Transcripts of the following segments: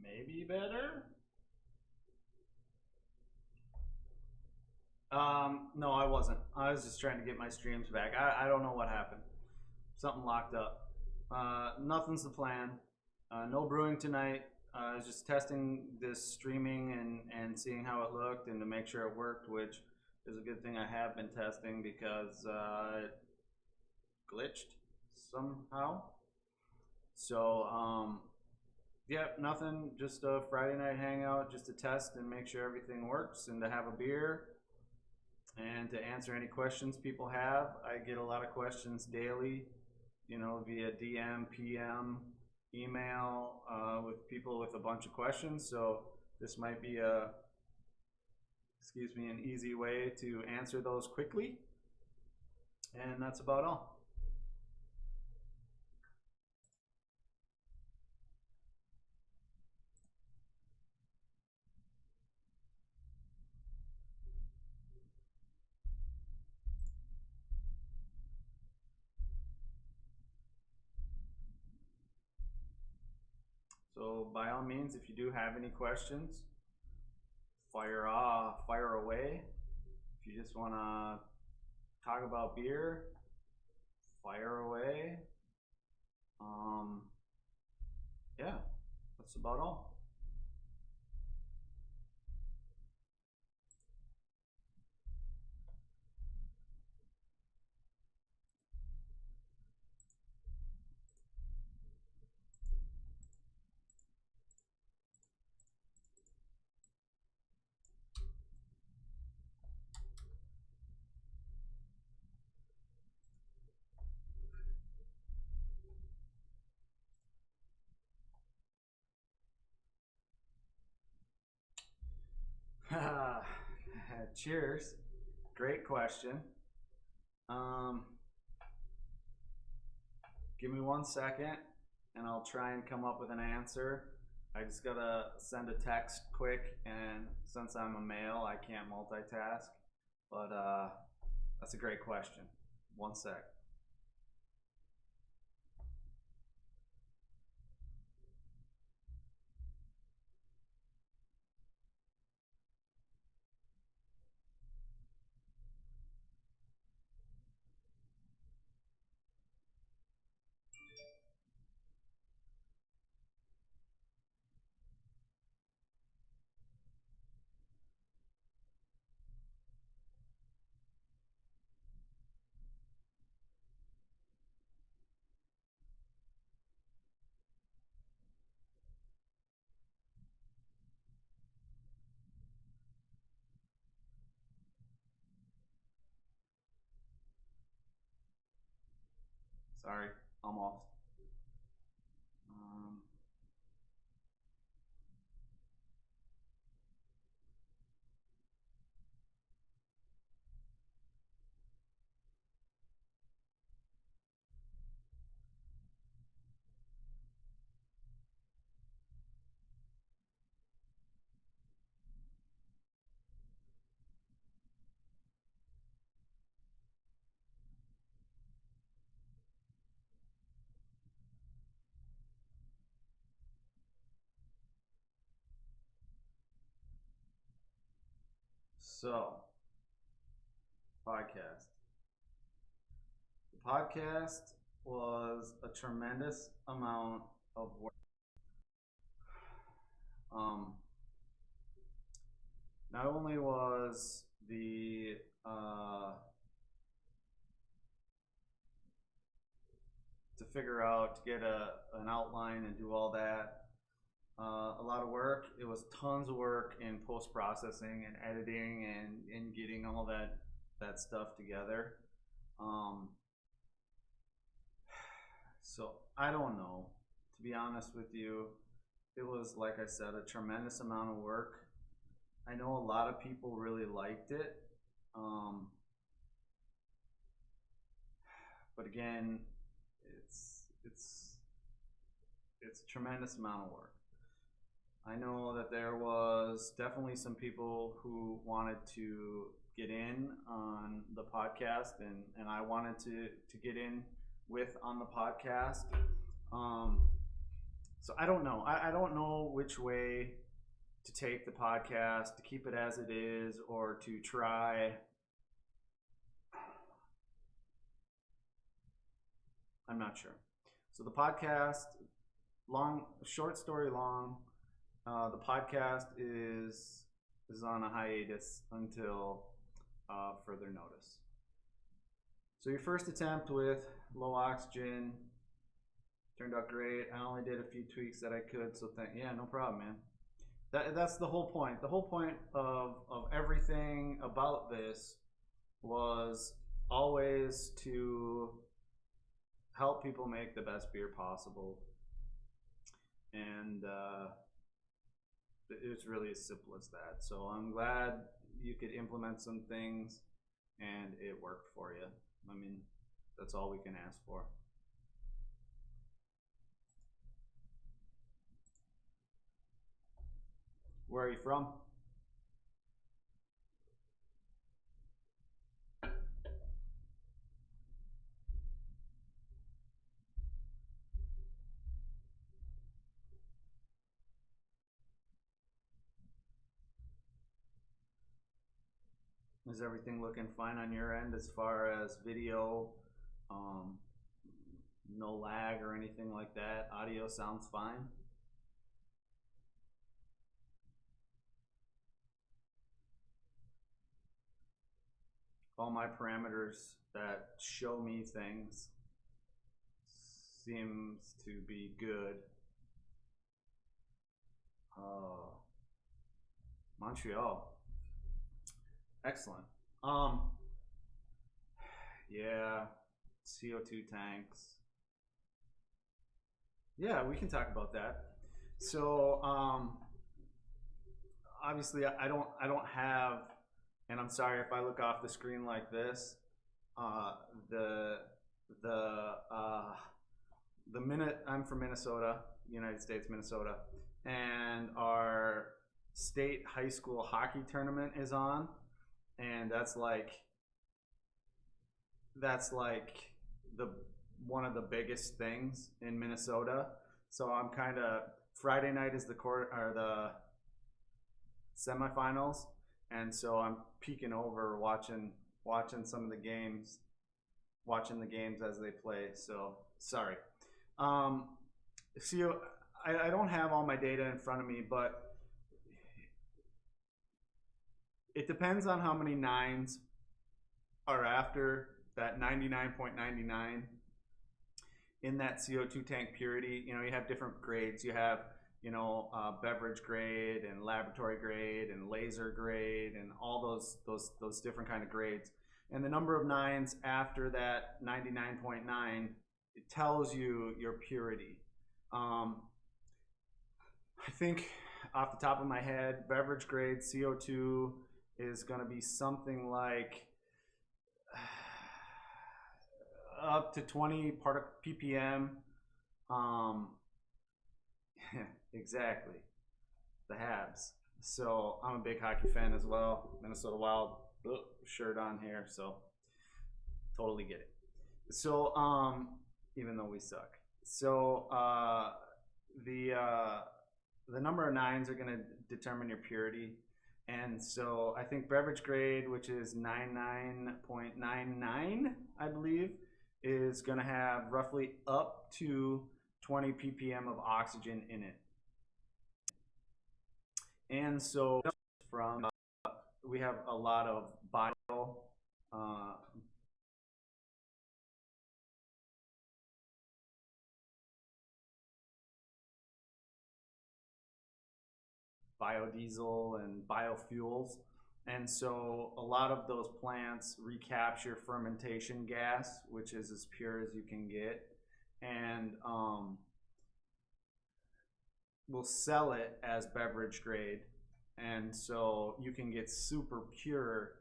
Maybe better. No, I wasn't. I was just trying to get my streams back. I don't know what happened. Something locked up. Nothing's the plan. No brewing tonight. I was just testing this streaming and seeing how it looked and to make sure it worked, which is a good thing I have been testing because it glitched somehow. So, yeah, nothing. Just a Friday night hangout, just to test and make sure everything works and to have a beer and to answer any questions people have. I get a lot of questions daily, via DM, PM, email, with people with a bunch of questions. So this might be an easy way to answer those quickly. And that's about all. So by all means, if you do have any questions, fire away. If you just want to talk about beer, fire away. Yeah, that's about all. Cheers. Great question. Um, Give me 1 second and I'll try and come up with an answer. I just gotta send a text quick, and since I'm a male, I can't multitask. But that's a great question. 1 sec. Sorry, almost. Um, so, podcast. The podcast was a tremendous amount of work. Um, Not only was the to figure out to get an outline and do all that, a lot of work. It was tons of work in post processing and editing and getting all that stuff together. Um, so I don't know. To be honest with you, it was, like I said, a tremendous amount of work. I know a lot of people really liked it. Um, but again, it's it's a tremendous amount of work. I know that there was definitely some people who wanted to get in on the podcast, and I wanted to get in with on the podcast. Um, So I don't know. I don't know which way to take the podcast, to keep it as it is, or to try. I'm not sure. So the podcast, long, short story long. The podcast is on a hiatus until further notice. So your first attempt with low oxygen turned out great. I only did a few tweaks that I could, so yeah, no problem, man. That's the whole point. The whole point of everything about this was always to help people make the best beer possible, and it's really as simple as that. So I'm glad you could implement some things and it worked for you. I mean, that's all we can ask for. Where are you from? Is everything looking fine on your end as far as video? Um, no lag or anything like that? Audio sounds fine? All my parameters that show me things seems to be good. Montreal. Excellent. Yeah, CO2 tanks. Yeah, we can talk about that. So, obviously, I don't have, and I'm sorry if I look off the screen like this. Uh, the the uh, the minute I'm from Minnesota, United States, Minnesota, and our state high school hockey tournament is on, and that's like the one of the biggest things in Minnesota. So I'm kind of Friday night is the court or the semifinals, and so I'm peeking over watching some of the games, watching the games as they play. So sorry. Um, see, I don't have all my data in front of me, but it depends on how many nines are after that 99.99 in that CO2 tank purity. You know, you have different grades. You have, beverage grade and laboratory grade and laser grade and all those different kind of grades. And the number of nines after that 99.9, it tells you your purity. I think off the top of my head, beverage grade CO2 is going to be something like up to 20 ppm. Exactly, the Habs. So I'm a big hockey fan as well. Minnesota Wild shirt on here, so totally get it. So even though we suck, so the number of nines are going to determine your purity. And so I think beverage grade, which is 99.99, I believe, is going to have roughly up to 20 ppm of oxygen in it. And so from we have a lot of uh, biodiesel and biofuels. And so a lot of those plants recapture fermentation gas, which is as pure as you can get, and will sell it as beverage grade. And so you can get super pure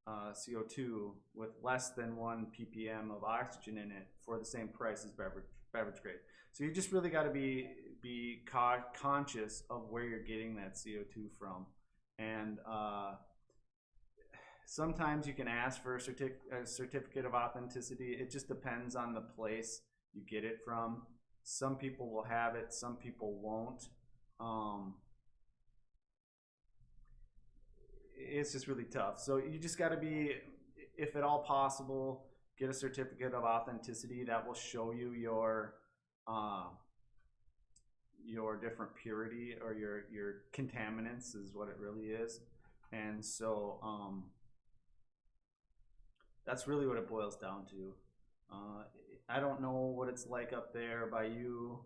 CO2 with less than 1 ppm of oxygen in it for the same price as beverage grade. So you just really got to be conscious of where you're getting that CO2 from. And sometimes you can ask for a certificate of authenticity. It just depends on the place you get it from. Some people will have it, some people won't. Um, it's just really tough. So you just got to be, if at all possible, get a certificate of authenticity that will show you uh, your different purity, or your contaminants is what it really is. And so that's really what it boils down to. I don't know what it's like up there by you,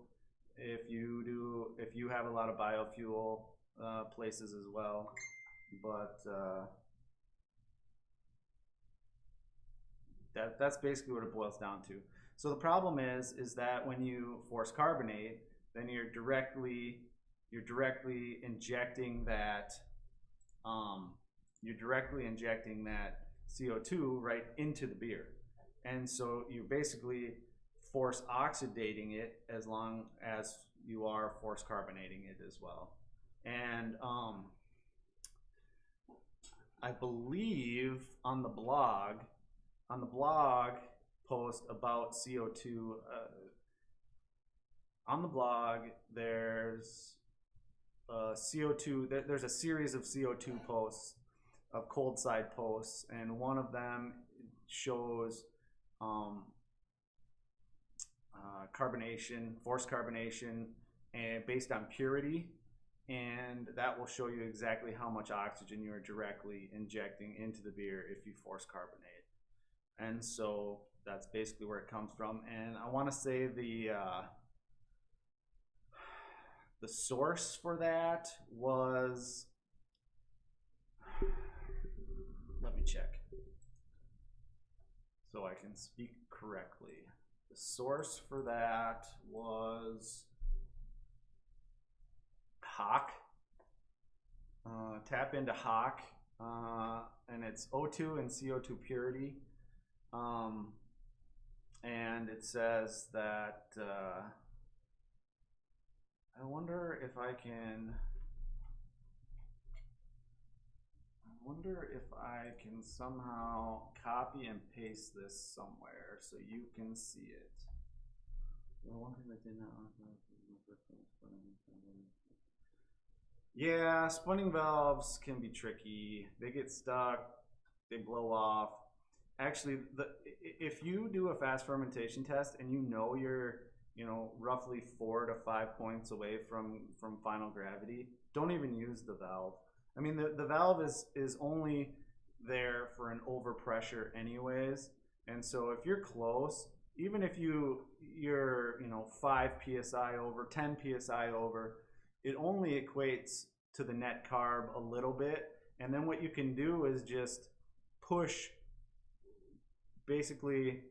if you have a lot of biofuel places as well, but that's basically what it boils down to. So the problem is that when you force carbonate, then you're directly injecting that CO2 right into the beer, and so you basically force oxidating it as long as you are force carbonating it as well. And I believe on the blog post about CO2, on the blog there's CO2, there's a series of CO2 posts, of cold side posts, and one of them shows carbonation, forced carbonation, and based on purity, and that will show you exactly how much oxygen you are directly injecting into the beer if you force carbonate. And so that's basically where it comes from. And I want to say the source for that was, let me check so I can speak correctly. The source for that was Hach. Tap into Hach, and it's O2 and CO2 purity. And it says that, I wonder if I can somehow copy and paste this somewhere so you can see it. Yeah, spinning valves can be tricky. They get stuck, they blow off. Actually, if you do a fast fermentation test and you're roughly 4 to 5 points away from final gravity, don't even use the valve. I mean, the valve is only there for an overpressure anyways, and so if you're close, even if you're 5 psi over, 10 psi over, it only equates to the net carb a little bit, and then what you can do is just push. Basically,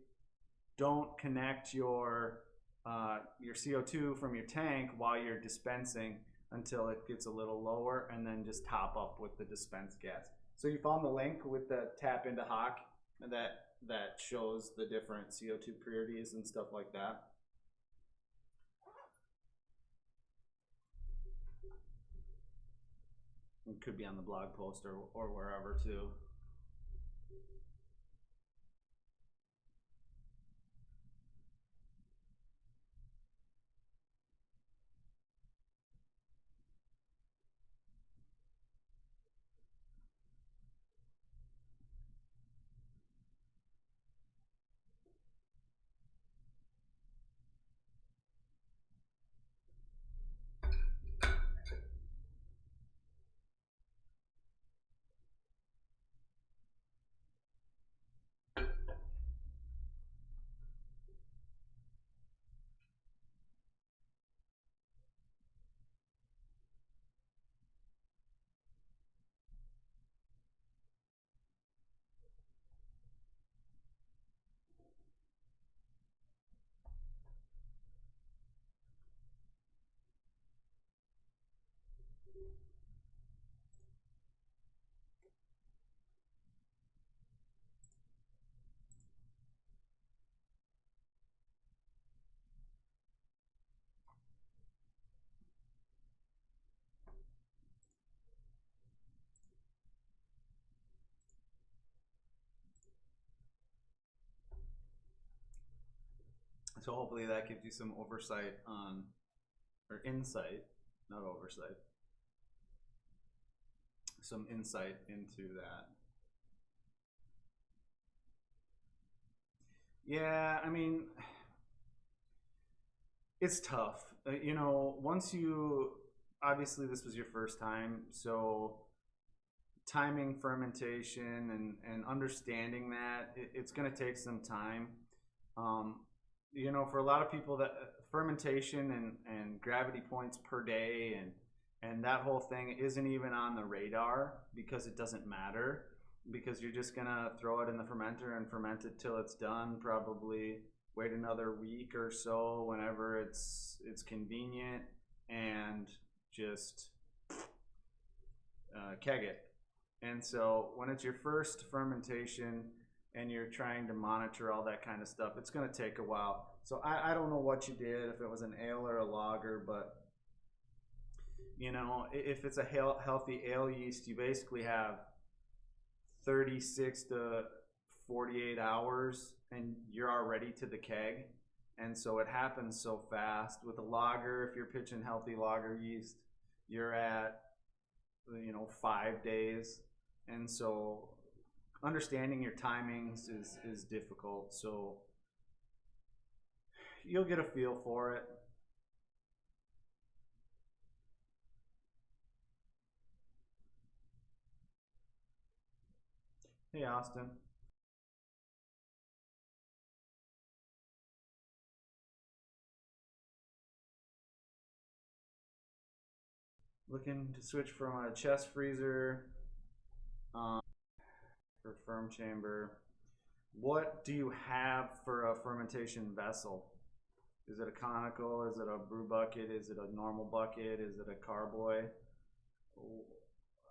don't connect your CO2 from your tank while you're dispensing until it gets a little lower, and then just top up with the dispensed gas. So you found the link with the tap into Hach that shows the different CO2 purities and stuff like that. It could be on the blog post or wherever too. So hopefully that gives you some oversight on, or insight, not oversight, some insight into that. Yeah, I mean, it's tough. You know, once you, obviously this was your first time, so timing fermentation and understanding that it's going to take some time. Um, you know, for a lot of people, that fermentation and gravity points per day and that whole thing isn't even on the radar because it doesn't matter, because you're just gonna throw it in the fermenter and ferment it till it's done. Probably wait another week or so whenever it's convenient, and just keg it. And so when it's your first fermentation and you're trying to monitor all that kind of stuff, it's going to take a while. So I don't know what you did, if it was an ale or a lager, but you know, if it's a healthy ale yeast, you basically have 36 to 48 hours and you're already to the keg. And so it happens so fast. With a lager, if you're pitching healthy lager yeast, you're at, you know, 5 days. And so understanding your timings is difficult. So you'll get a feel for it. Hey, Austin. Looking to switch from a chest freezer for firm chamber. What do you have for a fermentation vessel? Is it a conical? Is it a brew bucket? Is it a normal bucket? Is it a carboy?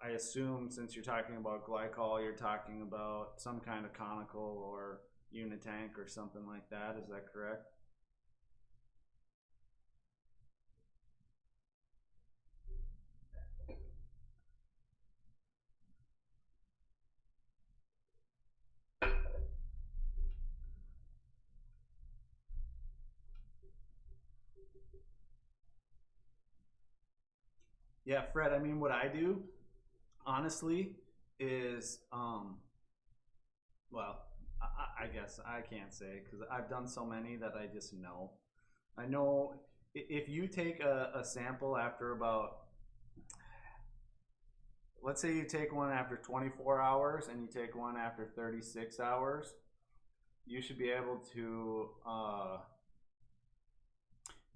I assume since you're talking about glycol, you're talking about some kind of conical or unitank or something like that. Is that correct? Yeah, Fred, I mean, what I do, honestly, is, well, I guess I can't say because I've done so many that I just know. I know if you take a sample after about, let's say you take one after 24 hours and you take one after 36 hours, you should be able to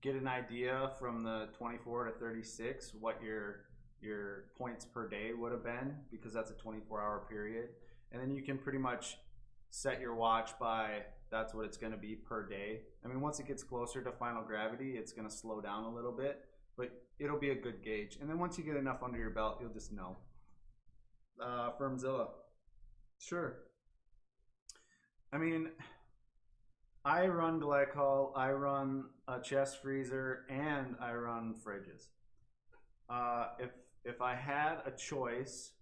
get an idea from the 24 to 36 what your points per day would have been, because that's a 24-hour period. And then you can pretty much set your watch by that's what it's going to be per day. I mean, once it gets closer to final gravity, it's going to slow down a little bit, but it'll be a good gauge. And then once you get enough under your belt, you'll just know. Firmzilla. Sure. I mean, I run glycol, I run a chest freezer, and I run fridges. If I had a choice,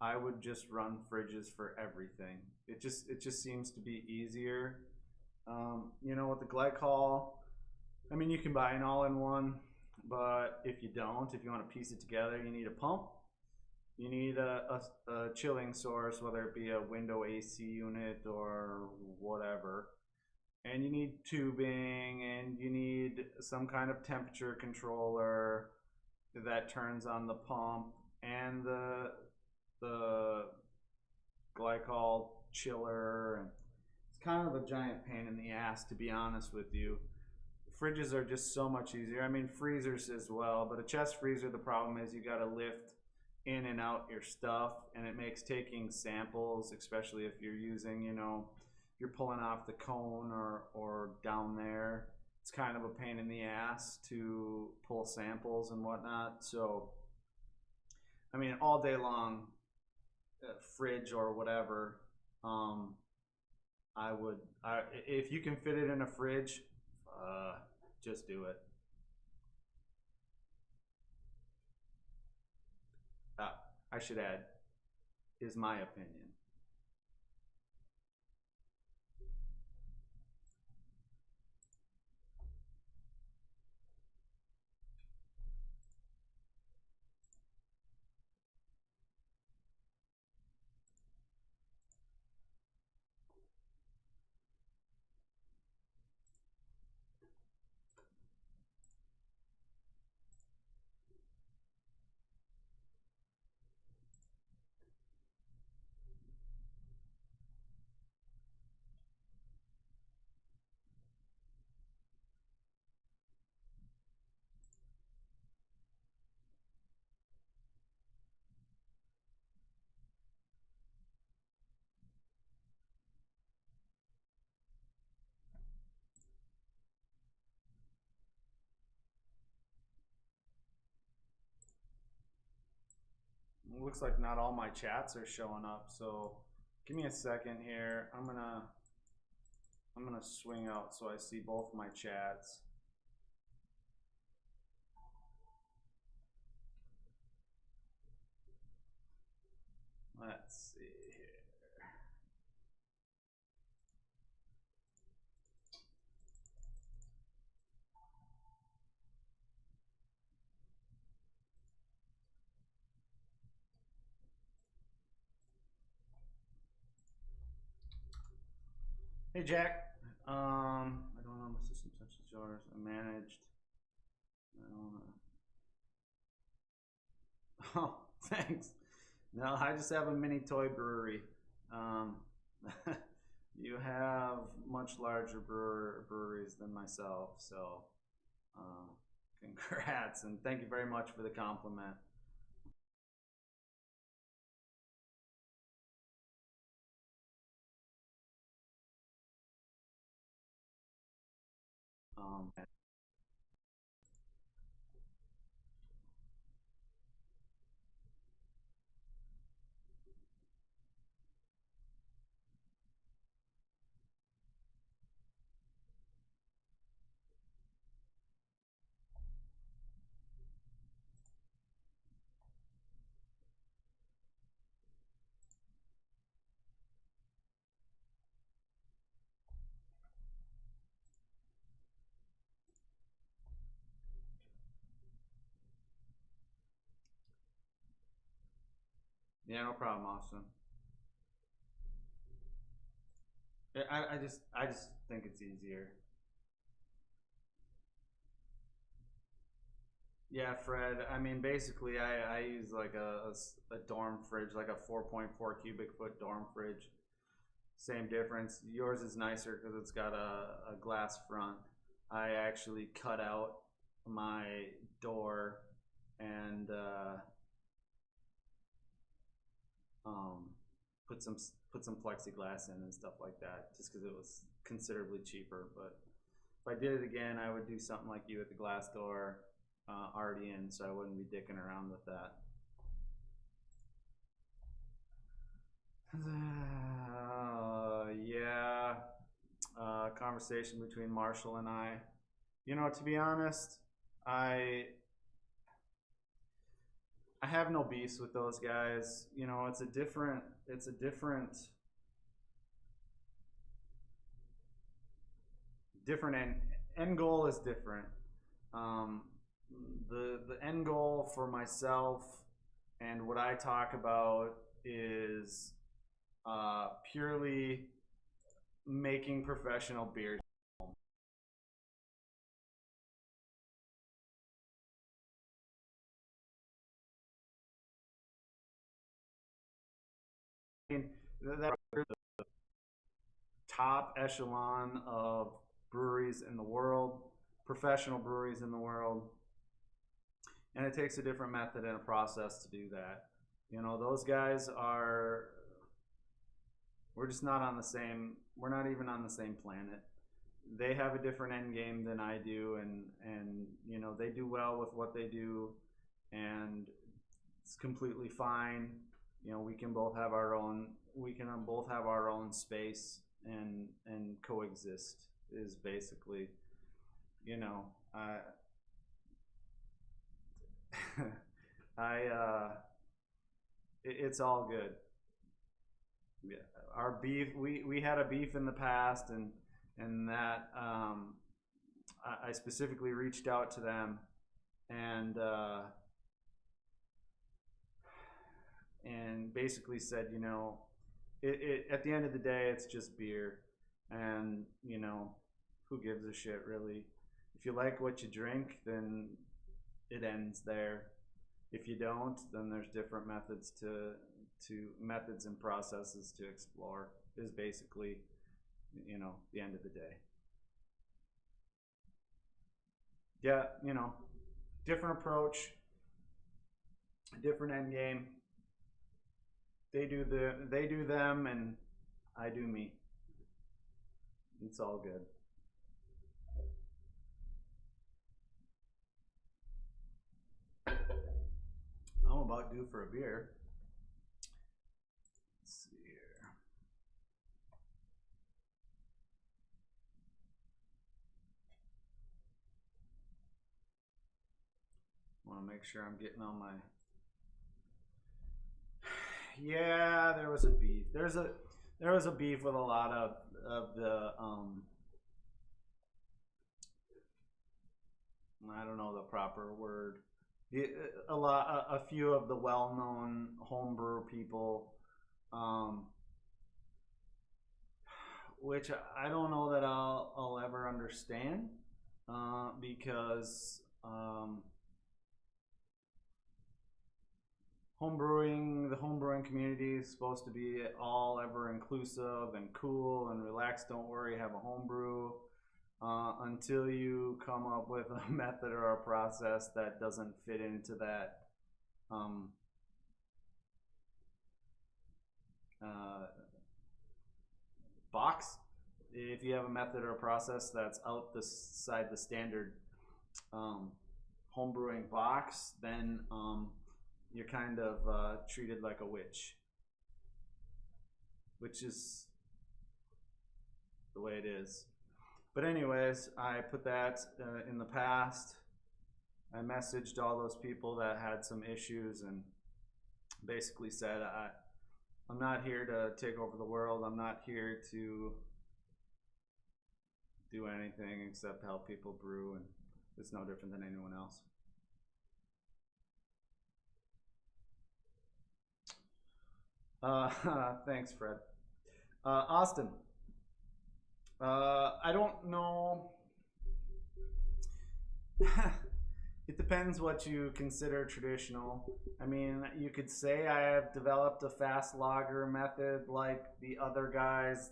I would just run fridges for everything. It just seems to be easier. You know, with the glycol, I mean, you can buy an all-in-one, but if you don't, if you want to piece it together, you need a pump. You need a chilling source, whether it be a window AC unit or whatever. And you need tubing, and you need some kind of temperature controller that turns on the pump, and the glycol chiller. And it's kind of a giant pain in the ass, to be honest with you. Fridges are just so much easier. I mean, freezers as well, but a chest freezer, the problem is you got to lift in and out your stuff, and it makes taking samples, especially if you're using, you know, you're pulling off the cone or down there, it's kind of a pain in the ass to pull samples and whatnot. So I mean, all day long, fridge or whatever, if you can fit it in a fridge, just do it. I should add, is my opinion. It looks like not all my chats are showing up, so give me a second here. I'm gonna swing out so I see both my chats. Let's see here. Hey Jack. I don't know my system such as yours. I managed. I don't know. Oh, thanks. No, I just have a mini toy brewery. Um, you have much larger breweries than myself, so congrats and thank you very much for the compliment. Um, yeah, no problem, Austin. I just think it's easier. Yeah, Fred. I mean, basically, I use like a dorm fridge, like a 4.4 cubic foot dorm fridge. Same difference. Yours is nicer because it's got a glass front. I actually cut out my door and um, put some plexiglass in and stuff like that, just because it was considerably cheaper. But if I did it again, I would do something like you with the glass door already in, so I wouldn't be dicking around with that. Yeah, conversation between Marshall and I. You know, to be honest, I I have no beefs with those guys. You know, it's a different end goal is different. Um, the end goal for myself and what I talk about is purely making professional beer. That top echelon of breweries in the world, professional breweries in the world, and it takes a different method and a process to do that. You know, those guys are. We're just not on the same. We're not even on the same planet. They have a different end game than I do, and you know they do well with what they do, and it's completely fine. You know, we can both have our own. We can both have our own space and coexist. Is basically, you know, I it's all good. Yeah, our beef. We had a beef in the past, and that I specifically reached out to them and and basically said, you know, at the end of the day, it's just beer, and you know, who gives a shit really? If you like what you drink, then it ends there. If you don't, then there's different methods and processes to explore. Is basically, you know, the end of the day. Yeah, you know, different approach, different end game. They do them, and I do me. It's all good. I'm about due for a beer. want to make sure I'm getting all my. Yeah, there was a beef. There was a beef with a lot of the I don't know the proper word. A few of the well-known homebrew people, um, which I don't know that I'll ever understand, because the homebrewing community is supposed to be all ever inclusive and cool and relaxed. Don't worry, have a homebrew. Until you come up with a method or a process that doesn't fit into that box. If you have a method or a process that's outside the standard homebrewing box, then you're kind of treated like a witch, which is the way it is. But anyways, I put that in the past. I messaged all those people that had some issues and basically said, I'm not here to take over the world. I'm not here to do anything except help people brew, and it's no different than anyone else. Thanks, Fred. Austin. I don't know. It depends what you consider traditional. I mean, you could say I have developed a fast lager method like the other guys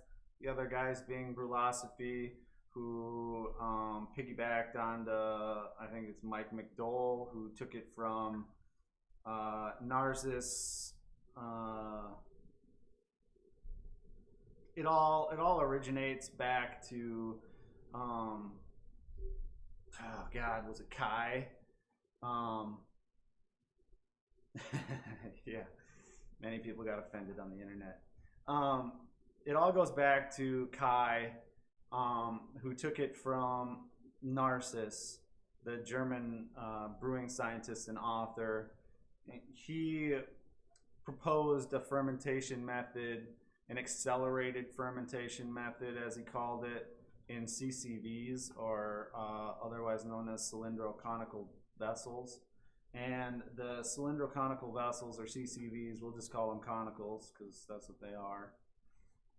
being Brulosophy, who piggybacked onto, I think it's Mike McDowell, who took it from Narcissus. It all originates back to oh God, was it Kai? Yeah, many people got offended on the internet. It all goes back to Kai, who took it from Narcissus, the German brewing scientist and author. He proposed a fermentation method, an accelerated fermentation method, as he called it, in CCVs, or otherwise known as cylindroconical vessels. And the cylindroconical vessels, or CCVs, we'll just call them conicals because that's what they are.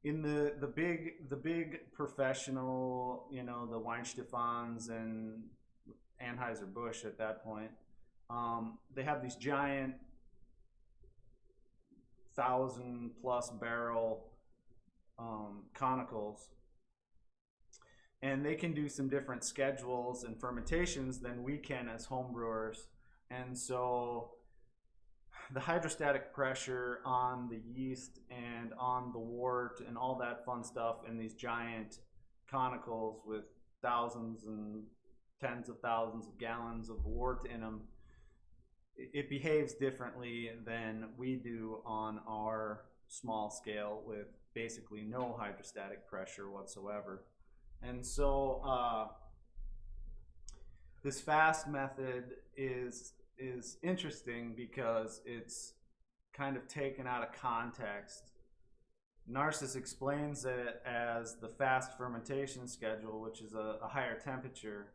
In the big professional, the Weihenstephans and Anheuser-Busch at that point, they have these giant 1,000+ barrel conicals, and they can do some different schedules and fermentations than we can as homebrewers. And so the hydrostatic pressure on the yeast and on the wort and all that fun stuff in these giant conicals with thousands and tens of thousands of gallons of wort in them, it behaves differently than we do on our small scale with basically no hydrostatic pressure whatsoever. And so this fast method is interesting because it's kind of taken out of context. Narcissus explains it as the fast fermentation schedule, which is a higher temperature,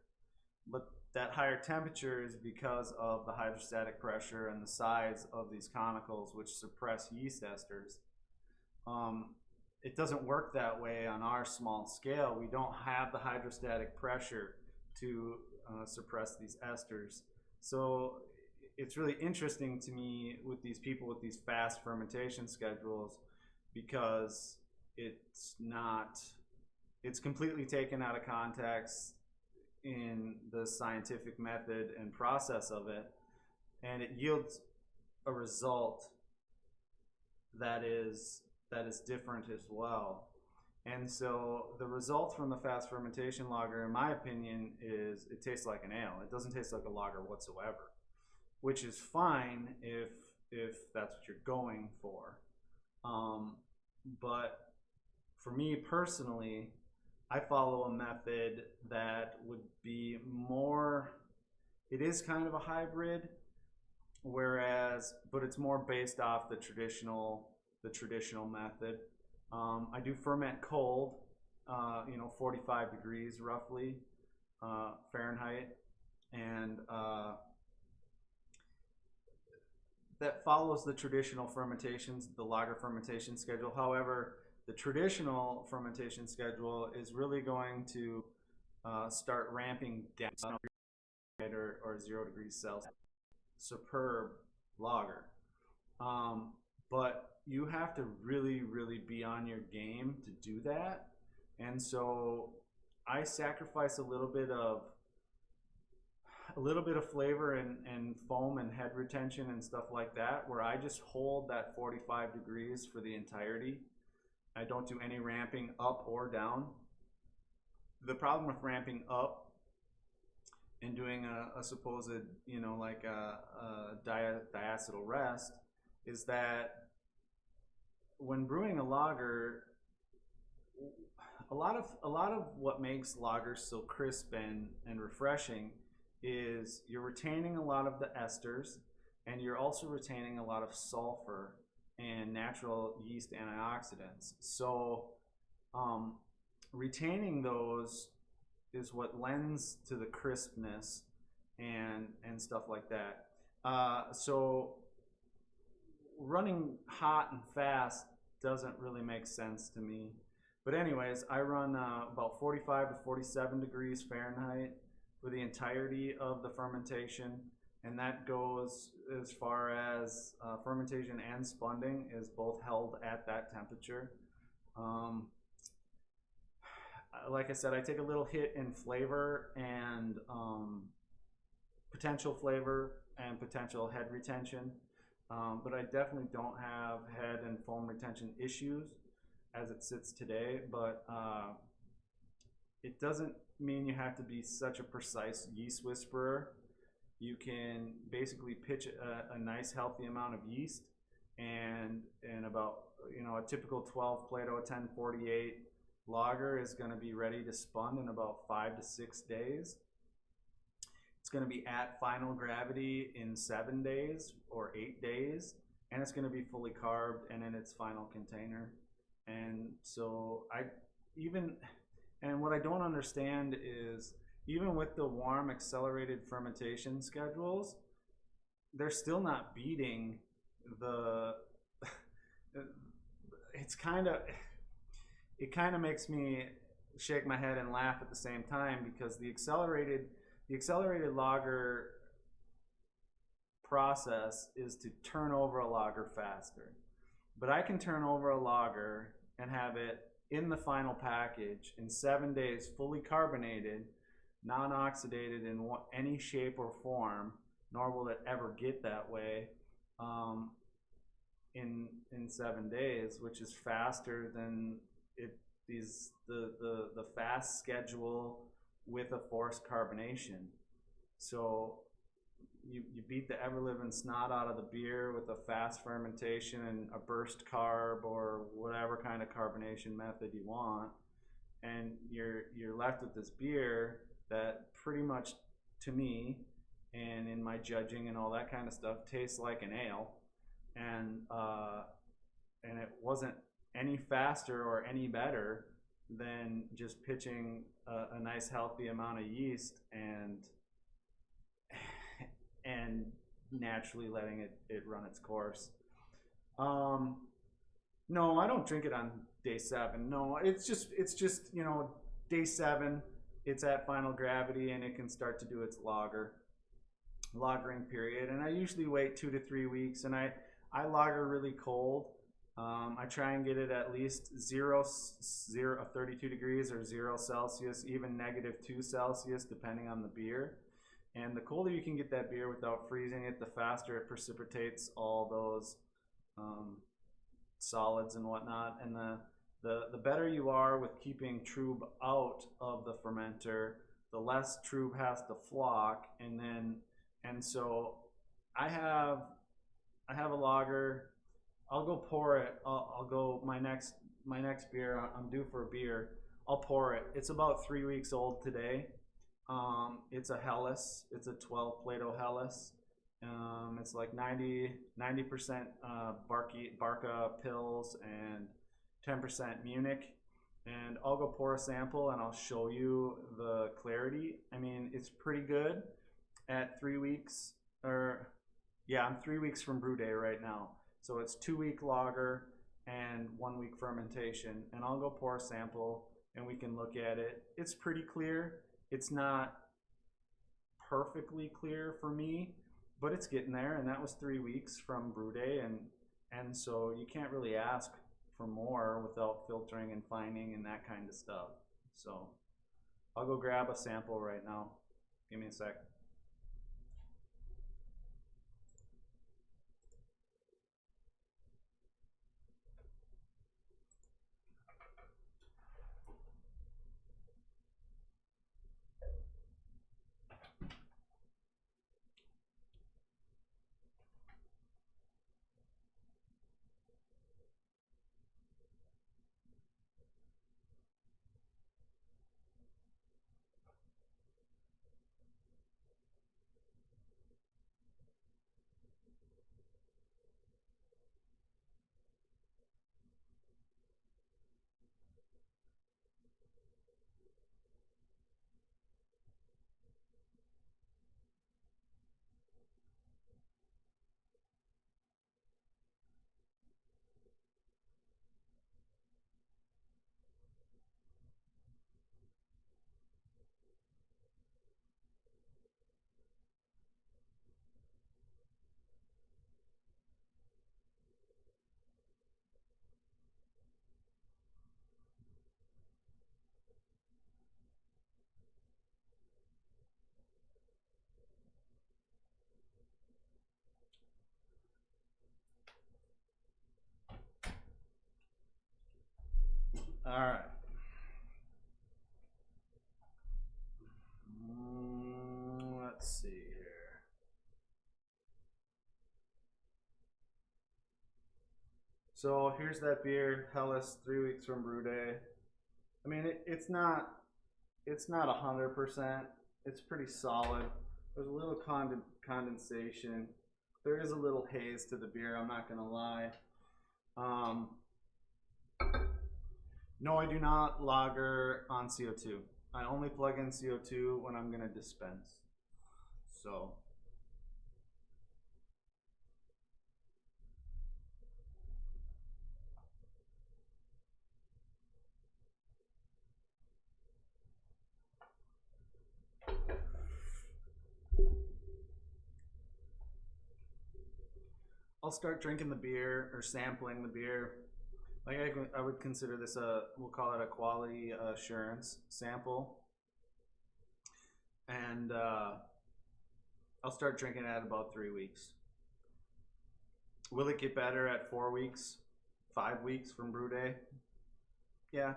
but that higher temperature is because of the hydrostatic pressure and the size of these conicals, which suppress yeast esters. It doesn't work that way on our small scale. We don't have the hydrostatic pressure to suppress these esters. So it's really interesting to me with these people with these fast fermentation schedules, because it's completely taken out of context in the scientific method and process of it, and it yields a result that is different as well. And so the result from the fast fermentation lager, in my opinion, is it tastes like an ale. It doesn't taste like a lager whatsoever, which is fine if that's what you're going for. But for me personally, I follow a method that would be more, it is kind of a hybrid, but it's more based off the traditional method. I do ferment cold, 45 degrees roughly Fahrenheit, and that follows the traditional fermentations, the lager fermentation schedule. However, the traditional fermentation schedule is really going to start ramping down or 0 degrees Celsius. Superb lager. But you have to really, really be on your game to do that. And so I sacrifice a little bit of flavor and foam and head retention and stuff like that, where I just hold that 45 degrees for the entirety. I don't do any ramping up or down. The problem with ramping up and doing a supposed, like a diacetyl rest is that when brewing a lager, a lot of what makes lagers so crisp and refreshing is you're retaining a lot of the esters, and you're also retaining a lot of sulfur and natural yeast antioxidants. So retaining those is what lends to the crispness and stuff like that. So running hot and fast doesn't really make sense to me. But anyways, I run about 45 to 47 degrees Fahrenheit for the entirety of the fermentation, and that goes as far as fermentation and spunding is both held at that temperature. Like I said, I take a little hit in flavor and potential flavor and potential head retention, but I definitely don't have head and foam retention issues as it sits today. But it doesn't mean you have to be such a precise yeast whisperer. You can basically pitch a nice healthy amount of yeast, and about a typical 12 Plato 1048 lager is going to be ready to spun in about 5 to 6 days. It's going to be at final gravity in 7 days or 8 days, and it's going to be fully carved and in its final container. And so what I don't understand is, even with the warm accelerated fermentation schedules, they're still not beating the it kind of makes me shake my head and laugh at the same time, because the accelerated lager process is to turn over a lager faster. But I can turn over a lager and have it in the final package in 7 days, fully carbonated, non-oxidated in any shape or form, nor will it ever get that way, in 7 days, which is faster than the fast schedule with a forced carbonation. So you beat the ever-living snot out of the beer with a fast fermentation and a burst carb or whatever kind of carbonation method you want, and you're left with this beer that pretty much, to me, and in my judging and all that kind of stuff, tastes like an ale, and it wasn't any faster or any better than just pitching a nice healthy amount of yeast and naturally letting it run its course. No, I don't drink it on day 7. No, it's just day 7, it's at final gravity and it can start to do its lagering period. And I usually wait 2 to 3 weeks, and I lager really cold. I try and get it at least 32 degrees or 0 Celsius, even -2 Celsius, depending on the beer. And the colder you can get that beer without freezing it, the faster it precipitates all those solids and whatnot. And the better you are with keeping trub out of the fermenter, the less trub has to flock. And so I have a lager. I'll go pour it. I'll go my next beer. I'm due for a beer. I'll pour it. It's about 3 weeks old today. It's a Helles. It's a 12 Plato Helles, It's like 90% Barca pills and 10% Munich. And I'll go pour a sample and I'll show you the clarity. I mean, it's pretty good at 3 weeks, or yeah, I'm 3 weeks from brew day right now. So it's 2 week lager and 1 week fermentation. And I'll go pour a sample and we can look at it. It's pretty clear. It's not perfectly clear for me, but it's getting there. And that was 3 weeks from brew day, and so you can't really ask for more without filtering and fining and that kind of stuff. So I'll go grab a sample right now. Give me a sec. All right. Let's see here. So here's that beer, Helles, 3 weeks from brew day. I mean, it's not 100%. It's pretty solid. There's a little condensation. There is a little haze to the beer. I'm not gonna lie. No, I do not lager on CO2. I only plug in CO2 when I'm gonna dispense. So. I'll start drinking the beer or sampling the beer. Like I would consider this we'll call it a quality assurance sample. And I'll start drinking at about 3 weeks. Will it get better at 4 weeks, 5 weeks from brew day? Yeah,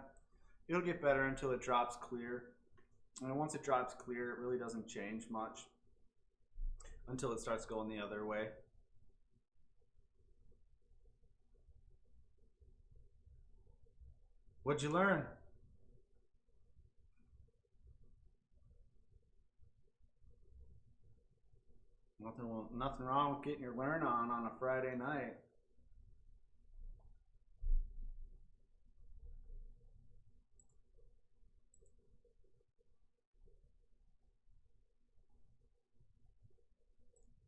it'll get better until it drops clear. And once it drops clear, it really doesn't change much until it starts going the other way. What'd you learn? Nothing wrong with getting your learn on a Friday night.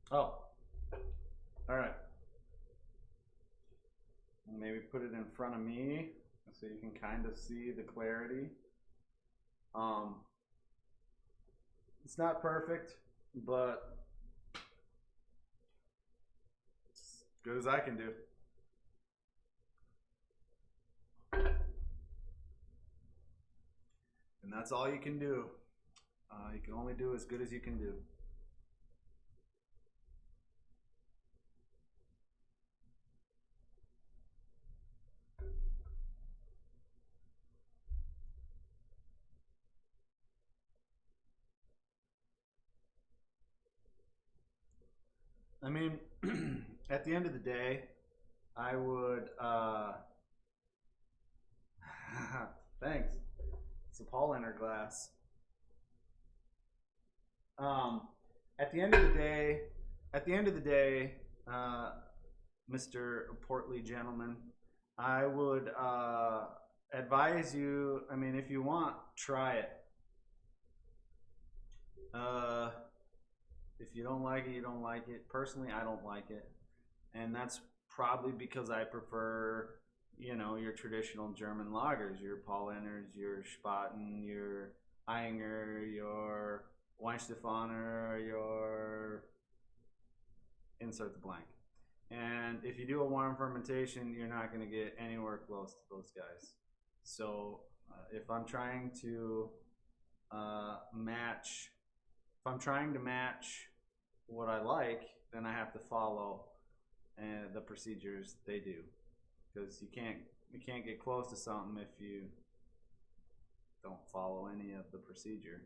Oh, all right. Maybe put it in front of me so you can kind of see the clarity. It's not perfect, but it's as good as I can do. And that's all you can do. You can only do as good as you can do. I mean, at the end of the day, I would. Thanks. It's a Paulaner glass. At the end of the day, at the end of the day, uh, Mr. Portly gentleman, I would advise you. I mean, if you want, try it. Uh, if you don't like it, you don't like it. Personally, I don't like it, and that's probably because I prefer, your traditional German lagers, your Paulenners, your Spaten, your Eyinger, your Weihenstephaner, your insert the blank. And if you do a warm fermentation, you're not going to get anywhere close to those guys. So if I'm trying to match, what I like, then I have to follow the procedures they do, because you can't get close to something if you don't follow any of the procedure.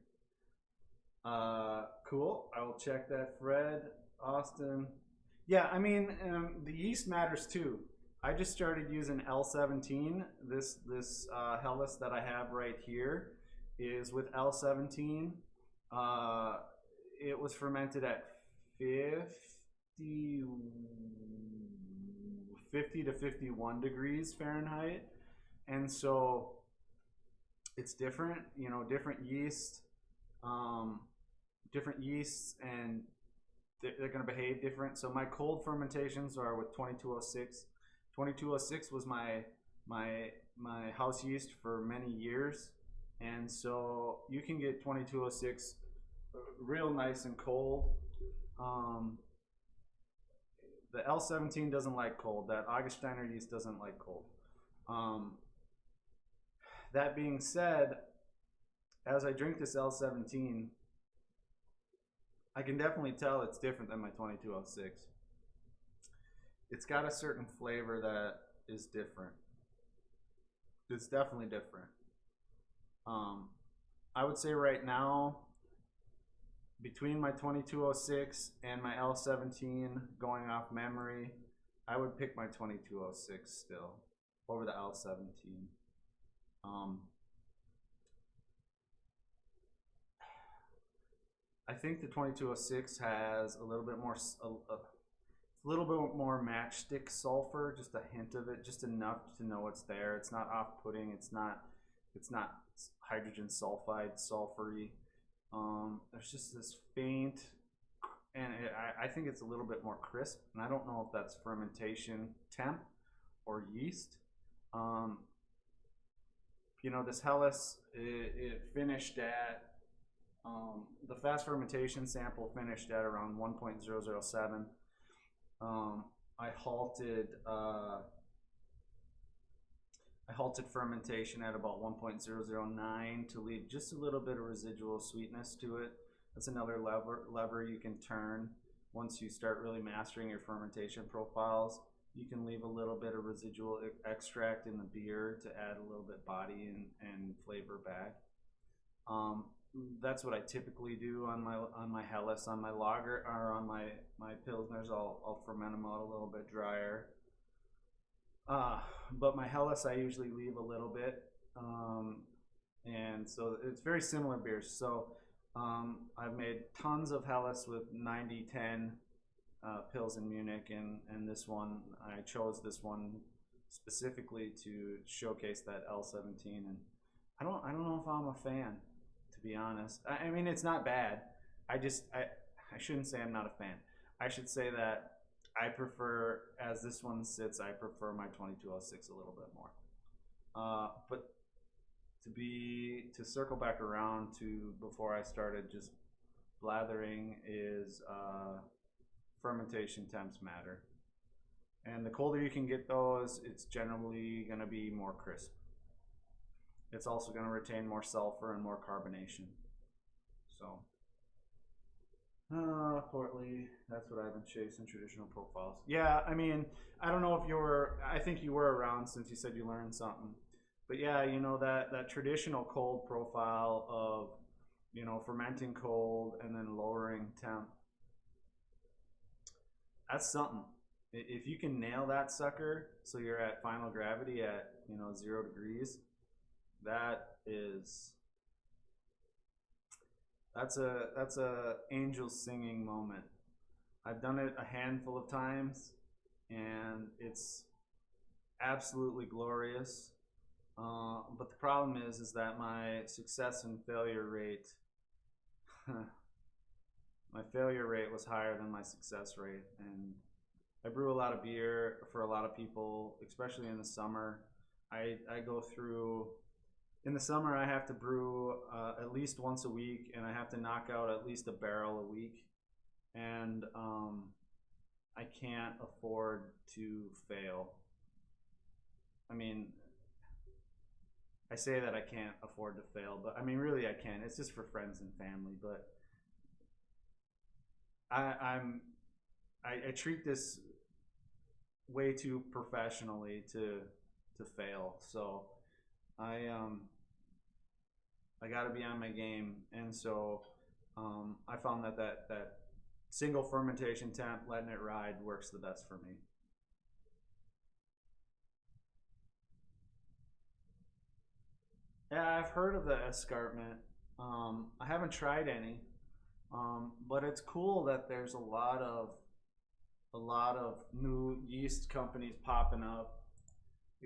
Cool. I will check that, Fred, Austin. Yeah, I mean, the yeast matters too. I just started using L17. This Helles that I have right here is with L17. It was fermented at 50 to 51 degrees Fahrenheit, and so it's different. Different yeasts, and they're going to behave different. So my cold fermentations are with 2206. 2206 was my house yeast for many years, and so you can get 2206 real nice and cold. The L17 doesn't like cold. That Augustiner yeast doesn't like cold. That being said, as I drink this L17, I can definitely tell it's different than my 2206. It's got a certain flavor that is different. It's definitely different. I would say right now, between my 2206 and my L17, going off memory, I would pick my 2206 still over the L17. I think the 2206 has a little bit more, matchstick sulfur, just a hint of it, just enough to know it's there. It's not off-putting. It's not hydrogen sulfide sulfury. There's just this faint, and I think it's a little bit more crisp, and I don't know if that's fermentation temp or yeast. This Helles, it finished at, the fast fermentation sample finished at around 1.007. I halted fermentation at about 1.009 to leave just a little bit of residual sweetness to it. That's another lever you can turn once you start really mastering your fermentation profiles. You can leave a little bit of residual extract in the beer to add a little bit body and flavor back. That's what I typically do on my Helles. On my lager, or on my pilsners, I'll ferment them out a little bit drier. But my Helles, I usually leave a little bit, and so it's very similar beers. So I've made tons of Helles with 90-10 Pils in Munich, and this one, I chose this one specifically to showcase that L17, and I don't know if I'm a fan, to be honest. I mean, it's not bad. I shouldn't say I'm not a fan. I should say that I prefer, as this one sits, I prefer my 2206 a little bit more. But to circle back around to before I started just blathering, is fermentation temps matter. And the colder you can get those, it's generally going to be more crisp. It's also going to retain more sulfur and more carbonation. So, Portly, that's what I've been chasing, traditional profiles. Yeah, I mean, I don't know if I think you were around since you said you learned something. But yeah, that traditional cold profile of, fermenting cold and then lowering temp. That's something. If you can nail that sucker, so you're at final gravity at 0 degrees, that's a angel singing moment. I've done it a handful of times, and it's absolutely glorious. But the problem is that my success and failure rate, my failure rate was higher than my success rate, and I brew a lot of beer for a lot of people, especially in the summer. I go through in the summer. I have to brew at least once a week, and I have to knock out at least a barrel a week, and I can't afford to fail. I mean, I say that I can't afford to fail, but I mean, really, I can. It's just for friends and family. But I'm I treat this way too professionally to fail. So I got to be on my game, and so I found that single fermentation temp, letting it ride, works the best for me. Yeah, I've heard of the escarpment. I haven't tried any, but it's cool that there's a lot of new yeast companies popping up,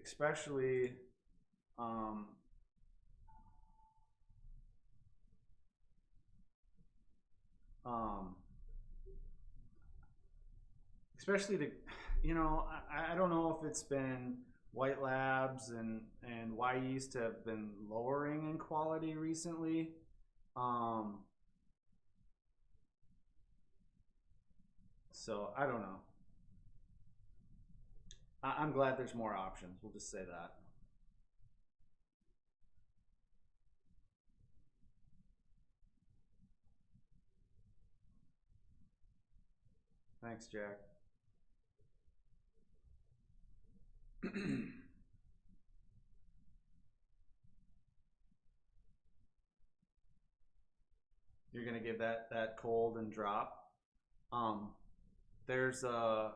especially um, um, especially to, I don't know if it's been White Labs and Y Yeast have been lowering in quality recently. Um, so I don't know. I'm glad there's more options. We'll just say that. Thanks, Jack. You're gonna give that cold and drop. Um, there's a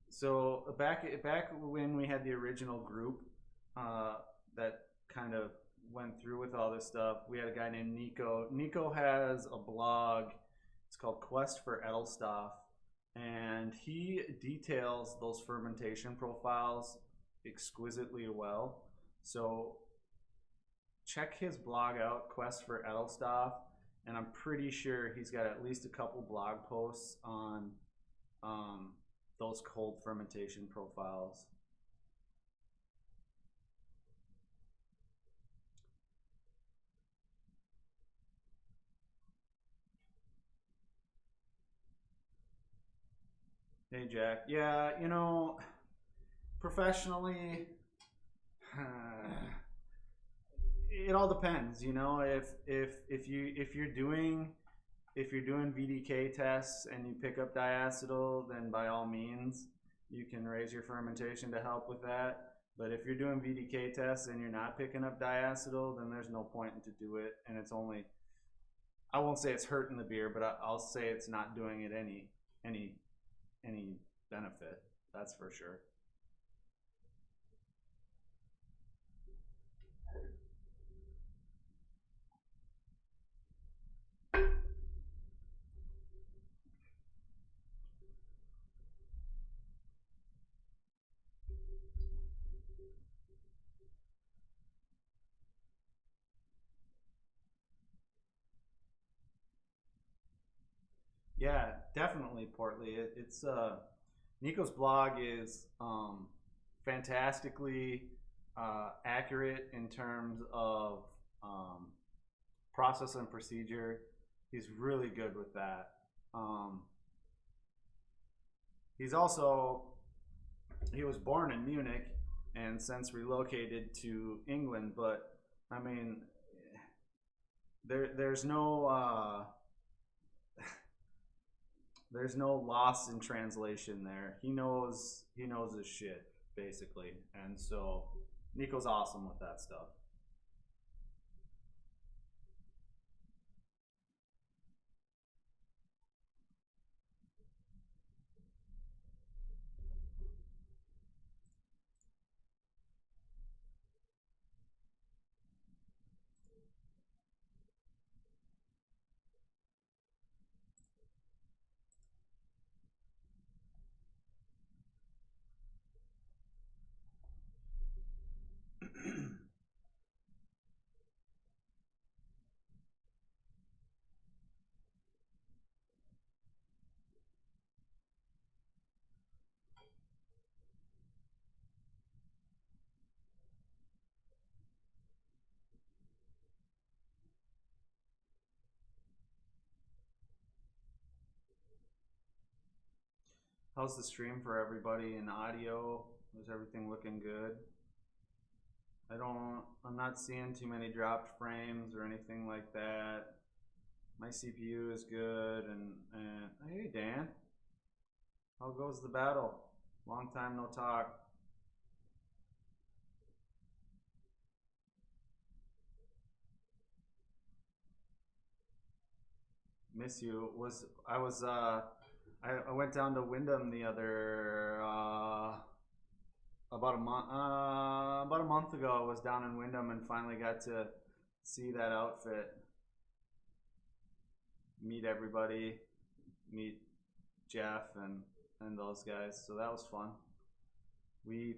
so back when we had the original group uh, that kind of went through with all this stuff, we had a guy named Nico. Nico has a blog. It's called Quest for Edelstoff, and he details those fermentation profiles exquisitely well. So check his blog out, Quest for Edelstoff, and I'm pretty sure he's got at least a couple blog posts on um, those cold fermentation profiles. Hey, Jack. Yeah, professionally, it all depends. If you're doing VDK tests and you pick up diacetyl, then by all means you can raise your fermentation to help with that. But if you're doing VDK tests and you're not picking up diacetyl, then there's no point to do it, and it's only, I won't say it's hurting the beer, but I'll say it's not doing it any benefit. That's for sure. Yeah, definitely, Portly. It's Nico's blog is fantastically accurate in terms of um, process and procedure. He's really good with that. Um, he's also he was born in Munich and since relocated to England, but I mean, there's no there's no loss in translation there. He knows his shit basically, and so Nico's awesome with that stuff. How's the stream for everybody in audio? Is everything looking good? I'm not seeing too many dropped frames or anything like that. My CPU is good, and hey Dan, how goes the battle? Long time no talk. Miss you. I went down to Wyndham the other about a month ago. I was down in Wyndham and finally got to see that outfit, meet everybody, meet Jeff and those guys. So that was fun. We're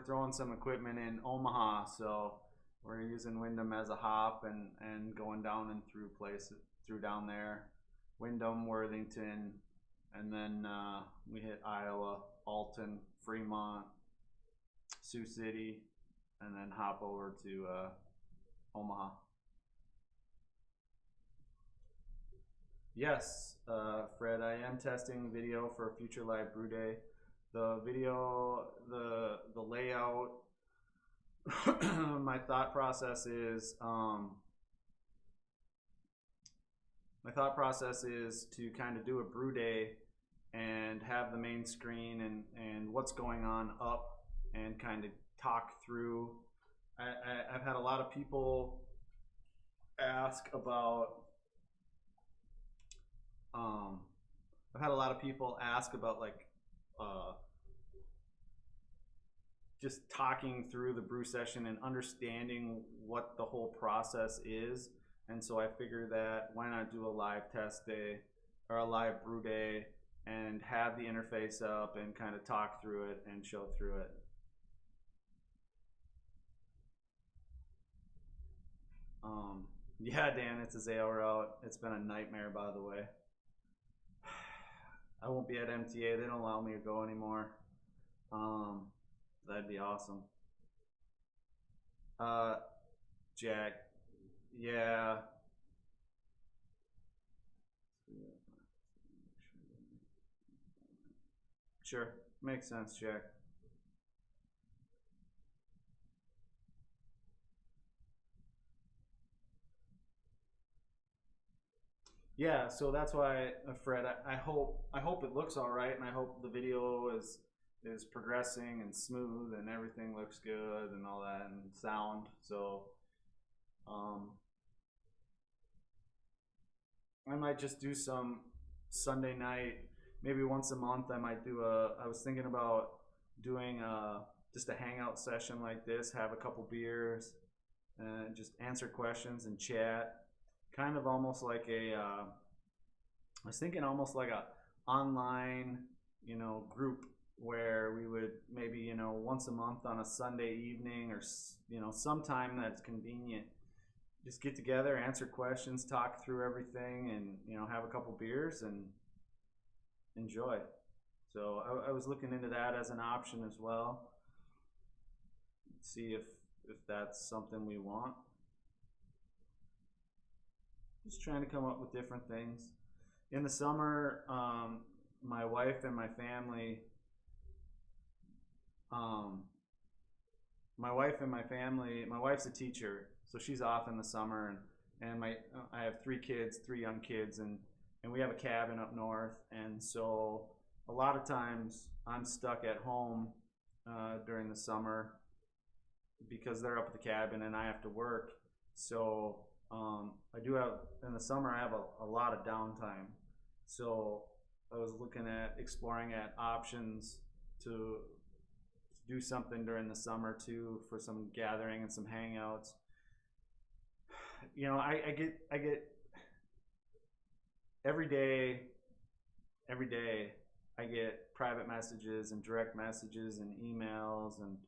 throwing some equipment in Omaha, so we're using Wyndham as a hop and going down and through down there, Wyndham, Worthington, and then we hit Iowa, Alton, Fremont, Sioux City, and then hop over to Omaha. Yes, Fred, I am testing video for a future live brew day. The video, the layout, my thought process is to kind of do a brew day and have the main screen and what's going on up and kind of talk through. I've had a lot of people ask about like just talking through the brew session and understanding what the whole process is. And so I figured that why not do a live test day or a live brew day and have the interface up and kind of talk through it and show through it. Yeah, Dan, it's a Zao route. It's been a nightmare, by the way. I won't be at MTA. They don't allow me to go anymore. That'd be awesome. Jack, yeah. Sure, makes sense, Jack. Yeah, so that's why, Fred, I hope it looks all right, and I hope the video is progressing and smooth, and everything looks good and all that, and sound. So, I might just do some Sunday night, maybe once a month. I might do I was thinking about doing just a hangout session like this, have a couple beers, and just answer questions and chat. Kind of almost like I was thinking almost like a online, group where we would maybe, once a month on a Sunday evening or, sometime that's convenient, just get together, answer questions, talk through everything, and, have a couple beers and enjoy. So I was looking into that as an option as well. See if that's something we want. Just trying to come up with different things. In the summer, my wife and my family, my wife's a teacher, so she's off in the summer, and I have three young kids, and we have a cabin up north, and so a lot of times I'm stuck at home during the summer because they're up at the cabin and I have to work. So I do have, in the summer, I have a lot of downtime. So I was looking at exploring at options to do something during the summer too, for some gathering and some hangouts. I get every day I get private messages and direct messages and emails and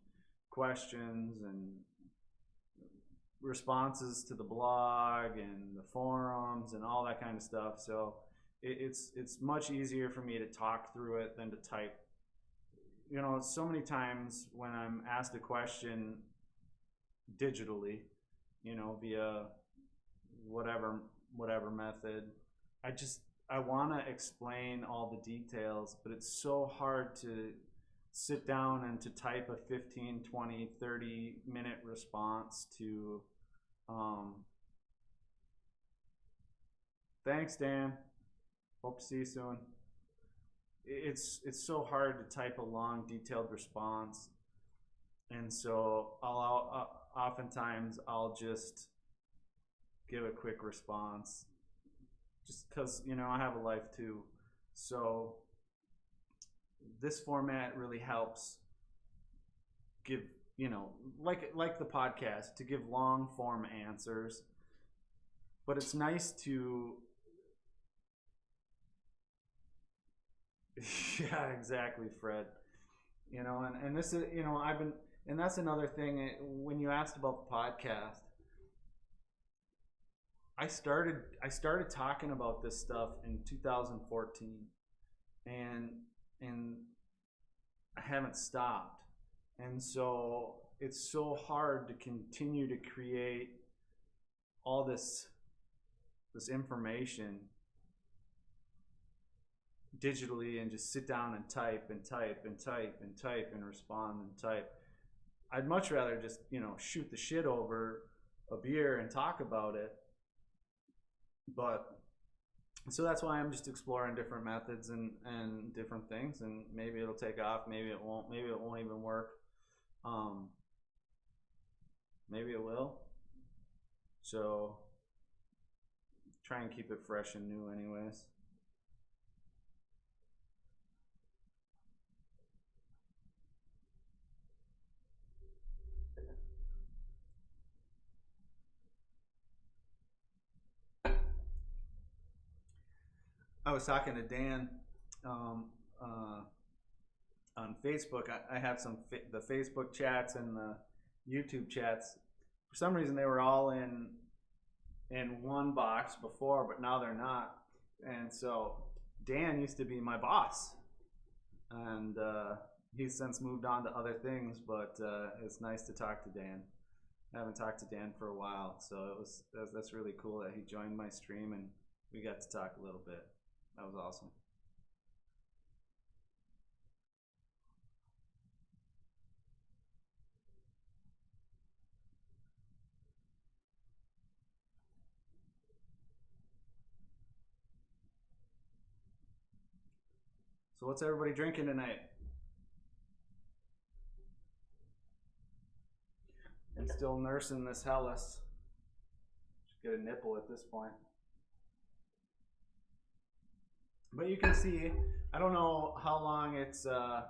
questions and responses to the blog and the forums and all that kind of stuff. So it's much easier for me to talk through it than to type. So many times when I'm asked a question digitally, via whatever method, I want to explain all the details, but it's so hard to sit down and to type a 15, 20, 30-minute response to, thanks, Dan. Hope to see you soon. It's so hard to type a long, detailed response, and so oftentimes I'll just give a quick response, just because I have a life too. So this format really helps give like the podcast, to give long form answers, but it's nice to yeah, exactly, Fred. And this is, I've been, and that's another thing. When you asked about the podcast, I started talking about this stuff in 2014, and I haven't stopped. And so it's so hard to continue to create all this information digitally and just sit down and type and type and type and type and respond and type. I'd much rather just, shoot the shit over a beer and talk about it. But so that's why I'm just exploring different methods and different things, and maybe it'll take off, maybe it won't even work. Maybe it will. So try and keep it fresh and new anyways. I was talking to Dan um, on Facebook. I have the Facebook chats and the YouTube chats. For some reason, they were all in one box before, but now they're not. And so Dan used to be my boss, and he's since moved on to other things. But it's nice to talk to Dan. I haven't talked to Dan for a while, so that's really cool that he joined my stream and we got to talk a little bit. That was awesome. So what's everybody drinking tonight? I'm still nursing this Helles. Should get a nipple at this point. But you can see, I don't know how long it's I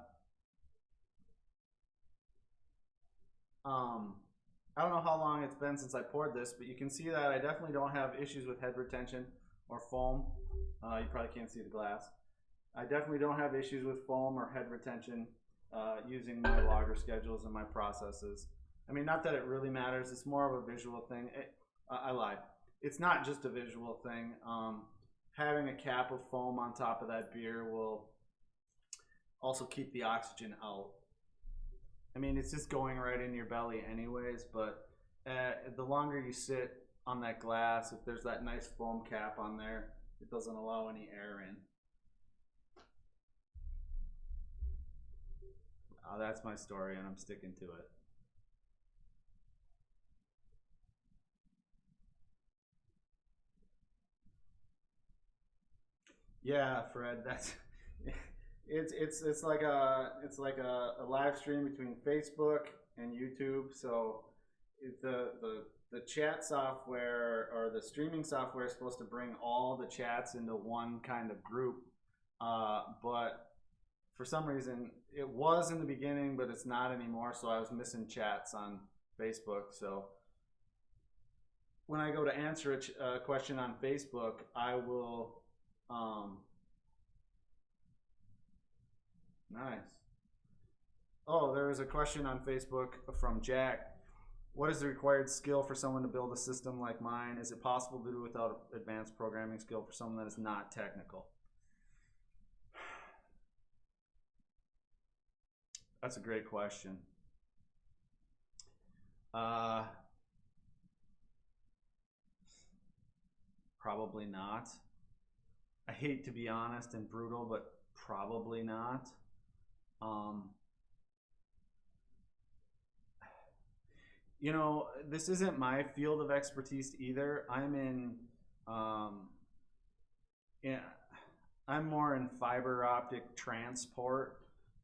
don't know how long it's been since I poured this, but you can see that I definitely don't have issues with head retention or foam. You probably can't see the glass. I definitely don't have issues with foam or head retention using my lager schedules and my processes. I mean, not that it really matters. It's more of a visual thing. I lied. It's not just a visual thing. Having a cap of foam on top of that beer will also keep the oxygen out. I mean, it's just going right in your belly anyways, but the longer you sit on that glass, if there's that nice foam cap on there, it doesn't allow any air in. That's my story, and I'm sticking to it. Yeah, Fred, that's it's like a live stream between Facebook and YouTube. So the chat software or the streaming software is supposed to bring all the chats into one kind of group, but for some reason it was in the beginning, but it's not anymore. So I was missing chats on Facebook. So when I go to answer a question on Facebook, I will. Nice. Oh, there was a question on Facebook from Jack. What is the required skill for someone to build a system like mine? Is it possible to do without advanced programming skill for someone that is not technical? That's a great question. Probably not. I hate to be honest and brutal, but probably not. Um, this isn't my field of expertise either. Um, yeah, I'm more in fiber optic transport.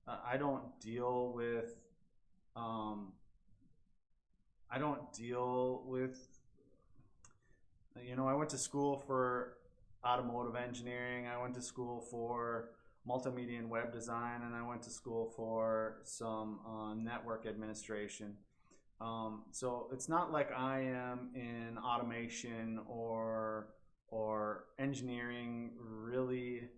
I don't deal with, um, I don't deal with, I went to school for automotive engineering. I went to school for multimedia and web design, and I went to school for some network administration. So it's not like I am in automation or engineering really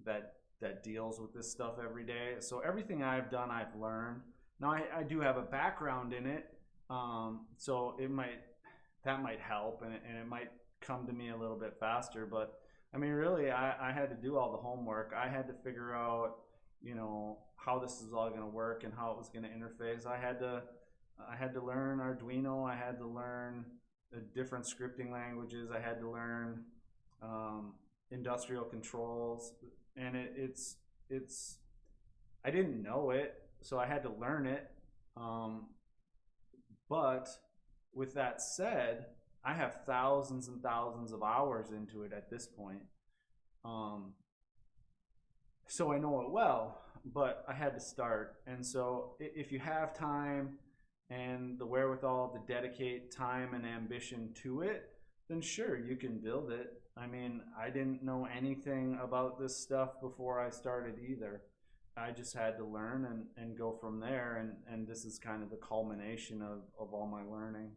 that deals with this stuff every day. So everything I've done, I've learned. Now I do have a background in it, so that might help, and it might come to me a little bit faster. But I mean, really, I had to do all the homework. I had to figure out, how this is all going to work and how it was going to interface. I had to learn Arduino. I had to learn the different scripting languages. I had to learn industrial controls, and it's I didn't know it, so I had to learn it. But with that said, I have thousands and thousands of hours into it at this point. Um, so I know it well, but I had to start. And so if you have time and the wherewithal to dedicate time and ambition to it, then sure, you can build it. I mean, I didn't know anything about this stuff before I started either. I just had to learn and go from there. And this is kind of the culmination of all my learning.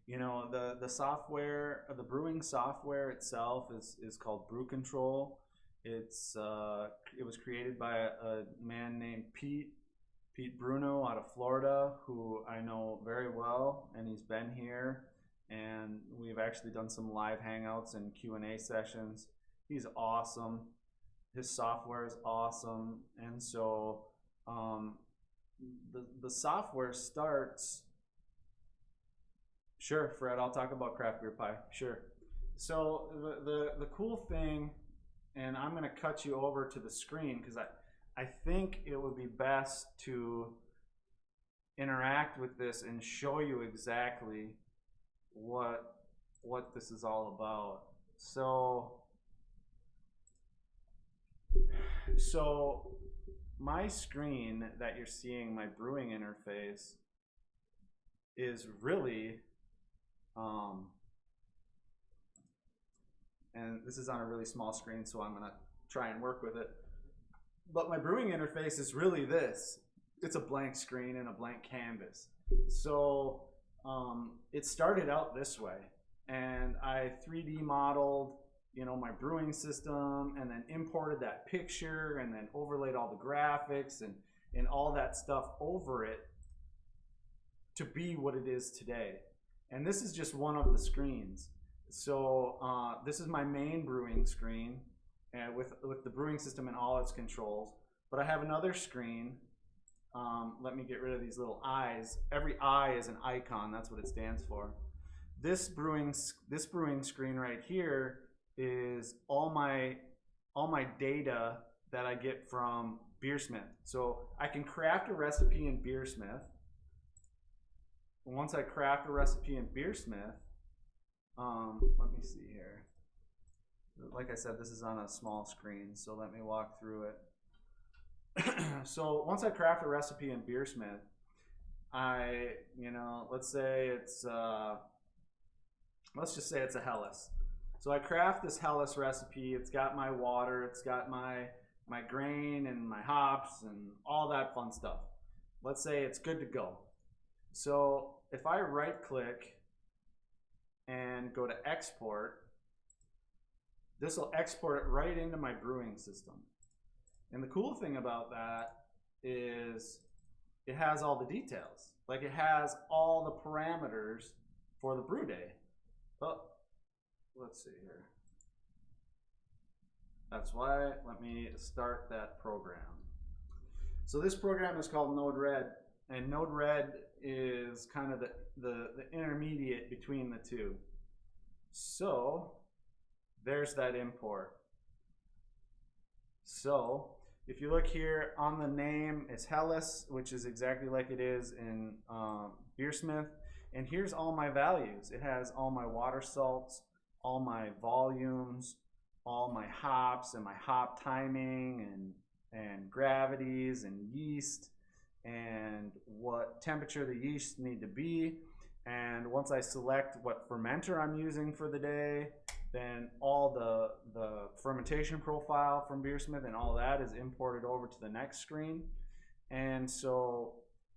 The software, the brewing software itself is called Brew Control. It was created by a man named Pete Bruno out of Florida, who I know very well, and he's been here, and we've actually done some live hangouts and Q&A sessions. He's awesome. His software is awesome, and so the software starts. Sure, Fred, I'll talk about craft beer pie. Sure. So the cool thing, and I'm going to cut you over to the screen because I think it would be best to interact with this and show you exactly what this is all about. So my screen that you're seeing, my brewing interface, is really and this is on a really small screen, so I'm gonna try and work with it. But my brewing interface is really this. It's a blank screen and a blank canvas. So it started out this way, and I 3D modeled, my brewing system, and then imported that picture, and then overlaid all the graphics and all that stuff over it to be what it is today. And this is just one of the screens. So this is my main brewing screen, and with the brewing system and all its controls. But I have another screen. Let me get rid of these little eyes. Every eye is an icon. That's what it stands for. This brewing screen right here is all my data that I get from Beersmith. So I can craft a recipe in Beersmith. Once I craft a recipe in Beersmith, let me see here. Like I said, this is on a small screen, so let me walk through it. So once I craft a recipe in Beersmith, let's just say it's a Helles. So I craft this Helles recipe. It's got my water, it's got my grain and my hops and all that fun stuff. Let's say it's good to go. So if I right click and go to export, this will export it right into my brewing system. And the cool thing about that is it has all the details. Like, it has all the parameters for the brew day. Oh, let's see here. That's why, let me start that program. So this program is called Node-RED, and Node-RED is kind of the intermediate between the two. So there's that import. So if you look here on the name, it's Helles, which is exactly like it is in Beersmith. And here's all my values. It has all my water salts, all my volumes, all my hops and my hop timing and gravities and yeast and what temperature the yeast need to be. And once I select what fermenter I'm using for the day, then all the fermentation profile from Beersmith and all that is imported over to the next screen. And so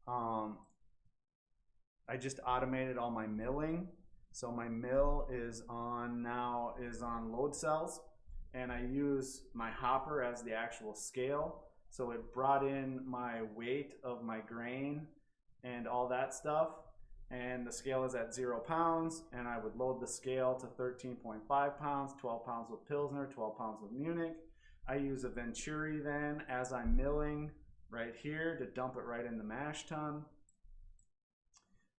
I just automated all my milling. So my mill is on load cells, and I use my hopper as the actual scale. So it brought in my weight of my grain and all that stuff. And the scale is at 0 pounds, and I would load the scale to 13.5 pounds, 12 pounds with Pilsner, 12 pounds with Munich. I use a Venturi then as I'm milling right here to dump it right in the mash tun.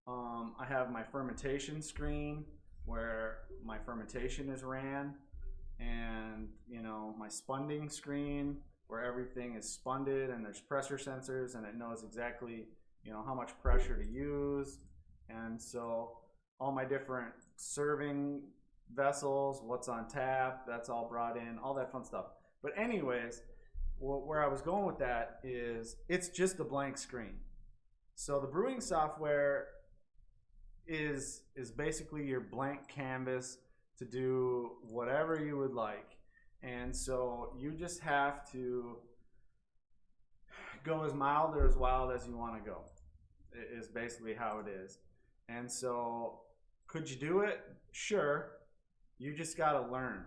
I have my fermentation screen where my fermentation is ran, and my spunding screen where everything is spunded and there's pressure sensors and it knows exactly how much pressure to use. And so all my different serving vessels, what's on tap, that's all brought in, all that fun stuff. But anyways, where I was going with that is it's just a blank screen. So the brewing software is basically your blank canvas to do whatever you would like. And so you just have to go as mild or as wild as you want to go, is basically how it is. And so could you do it? Sure. You just got to learn.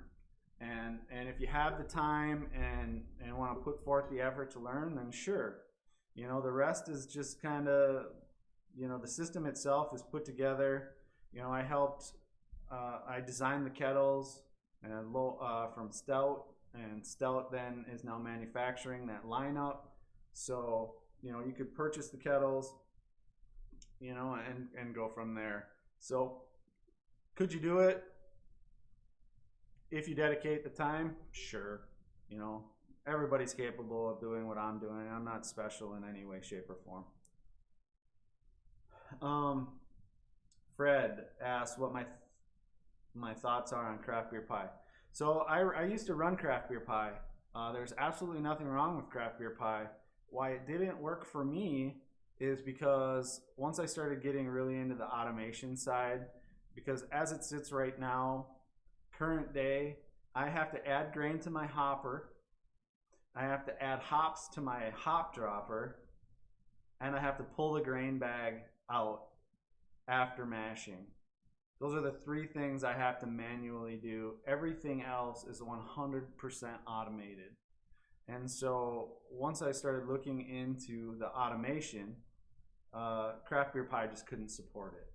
And if you have the time and want to put forth the effort to learn, then sure. The rest is just kind of, the system itself is put together. I designed the kettles from Stout, and Stout then is now manufacturing that lineup. So, you could purchase the kettles, and go from there. So could you do it? If you dedicate the time, sure. Everybody's capable of doing what I'm doing. I'm not special in any way, shape, or form. Fred asked what my thoughts are on craft beer pie. So I used to run craft beer pie. There's absolutely nothing wrong with craft beer pie. Why it didn't work for me is because once I started getting really into the automation side, because as it sits right now, current day, I have to add grain to my hopper, I have to add hops to my hop dropper, and I have to pull the grain bag out after mashing. Those are the three things I have to manually do. Everything else is 100% automated. And so once I started looking into the automation, craft beer pie just couldn't support it.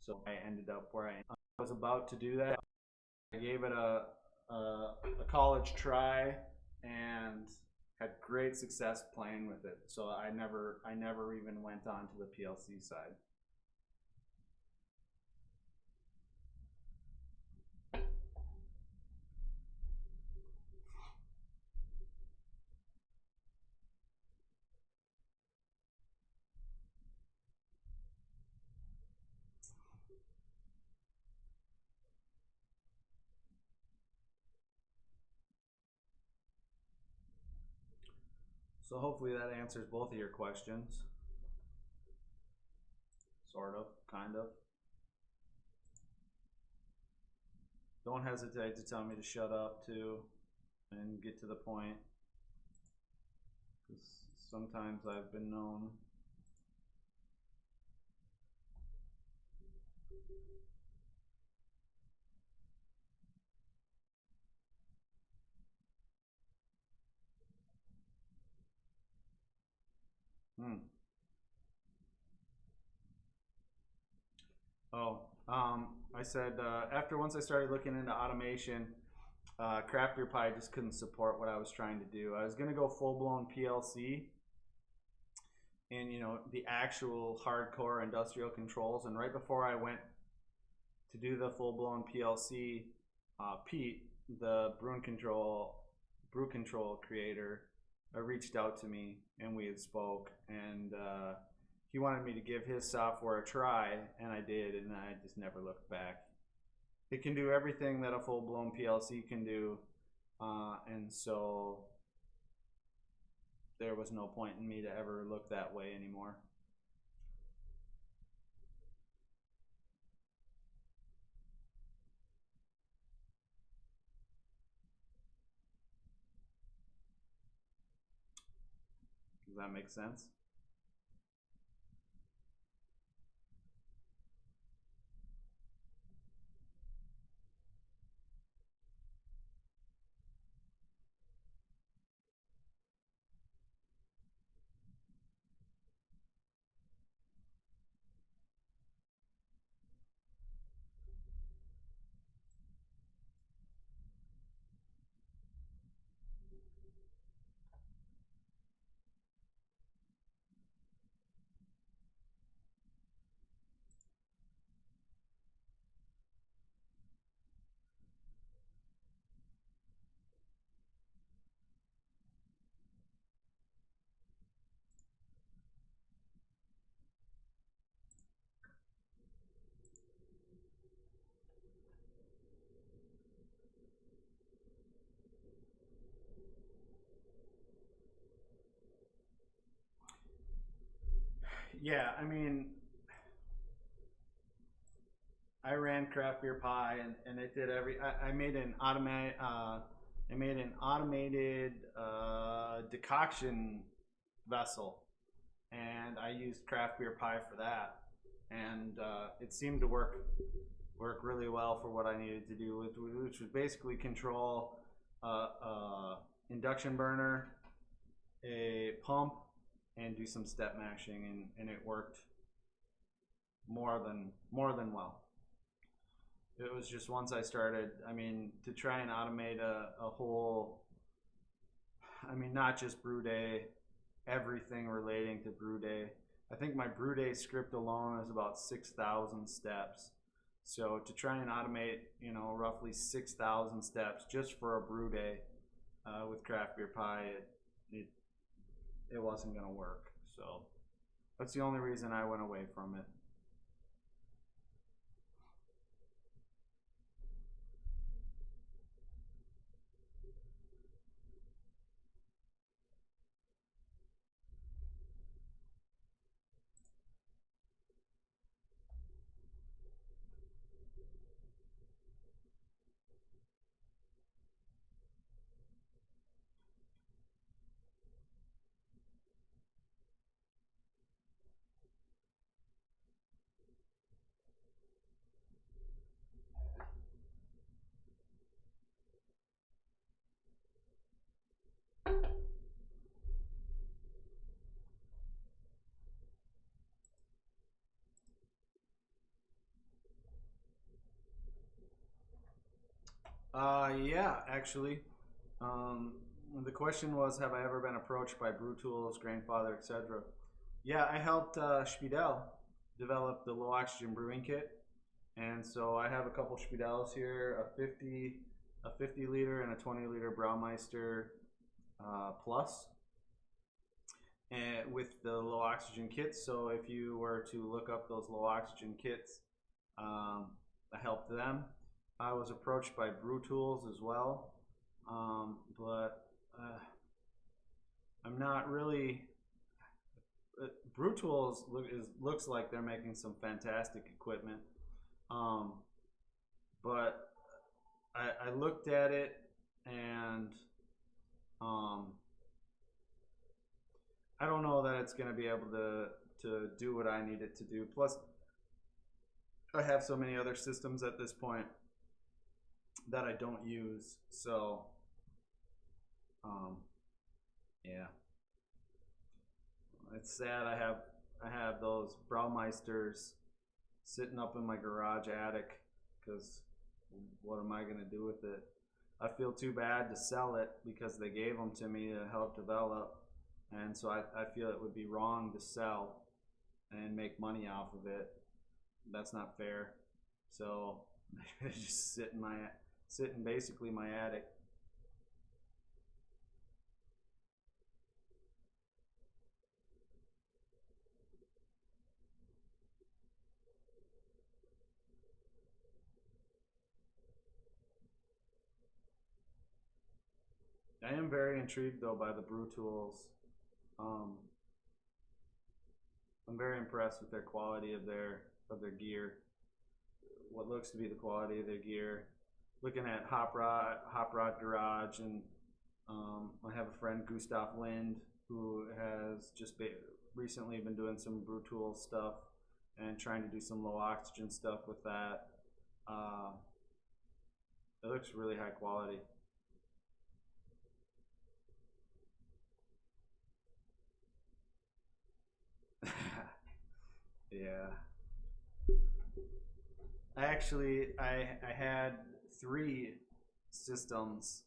So I ended up where I was about to do that. I gave it a college try and had great success playing with it. So I never even went on to the PLC side. So hopefully that answers both of your questions. Sort of, kind of. Don't hesitate to tell me to shut up too and get to the point, because sometimes I've been known. I said once I started looking into automation, craft beer pie just couldn't support what I was trying to do. I was going to go full-blown PLC and the actual hardcore industrial controls, and right before I went to do the full-blown PLC, Pete the brew control creator reached out to me and we had spoke, and he wanted me to give his software a try, and I did, and I just never looked back. It can do everything that a full-blown PLC can do, and so there was no point in me to ever look that way anymore. Does that make sense? Yeah, I mean, I ran Craft Beer Pie, and it did I made an automated decoction vessel, and I used Craft Beer Pie for that, and it seemed to work really well for what I needed to do, which was basically control induction burner, a pump, and do some step mashing, and it worked more than well. It was just once I started, I mean, to try and automate a whole, I mean, not just brew day, everything relating to brew day. I think my brew day script alone is about 6,000 steps. So to try and automate, you know, roughly 6,000 steps just for a brew day with Craft Beer Pie, it wasn't going to work. So that's the only reason I went away from it. Yeah, actually. Um, the question was, have I ever been approached by Brew Tools, Grandfather, etc.? Yeah, I helped Spiedel develop the low oxygen brewing kit, and so I have a couple Spiedels here, a 50 liter and a 20-liter Braumeister Plus, and with the low oxygen kits. So if you were to look up those low oxygen kits, I helped them. I was approached by Brew Tools as well, but I'm not really. Brew Tools looks like they're making some fantastic equipment, um, but I looked at it, and um, I don't know that it's going to be able to do what I need it to do. Plus, I have so many other systems at this point that I don't use. So, um, yeah, it's sad. I have those Braumeisters sitting up in my garage attic because what am I gonna do with it? I feel too bad to sell it because they gave them to me to help develop, and so I feel it would be wrong to sell and make money off of it. That's not fair. So they just sit in basically my attic. I am very intrigued though by the Brew Tools. Um, I'm very impressed with their quality of their gear. What looks to be the quality of their gear. Looking at Hop Rod Garage, and I have a friend Gustav Lind who has recently been doing some Brew Tool stuff and trying to do some low oxygen stuff with that. Uh, it looks really high quality. Yeah. I had three systems.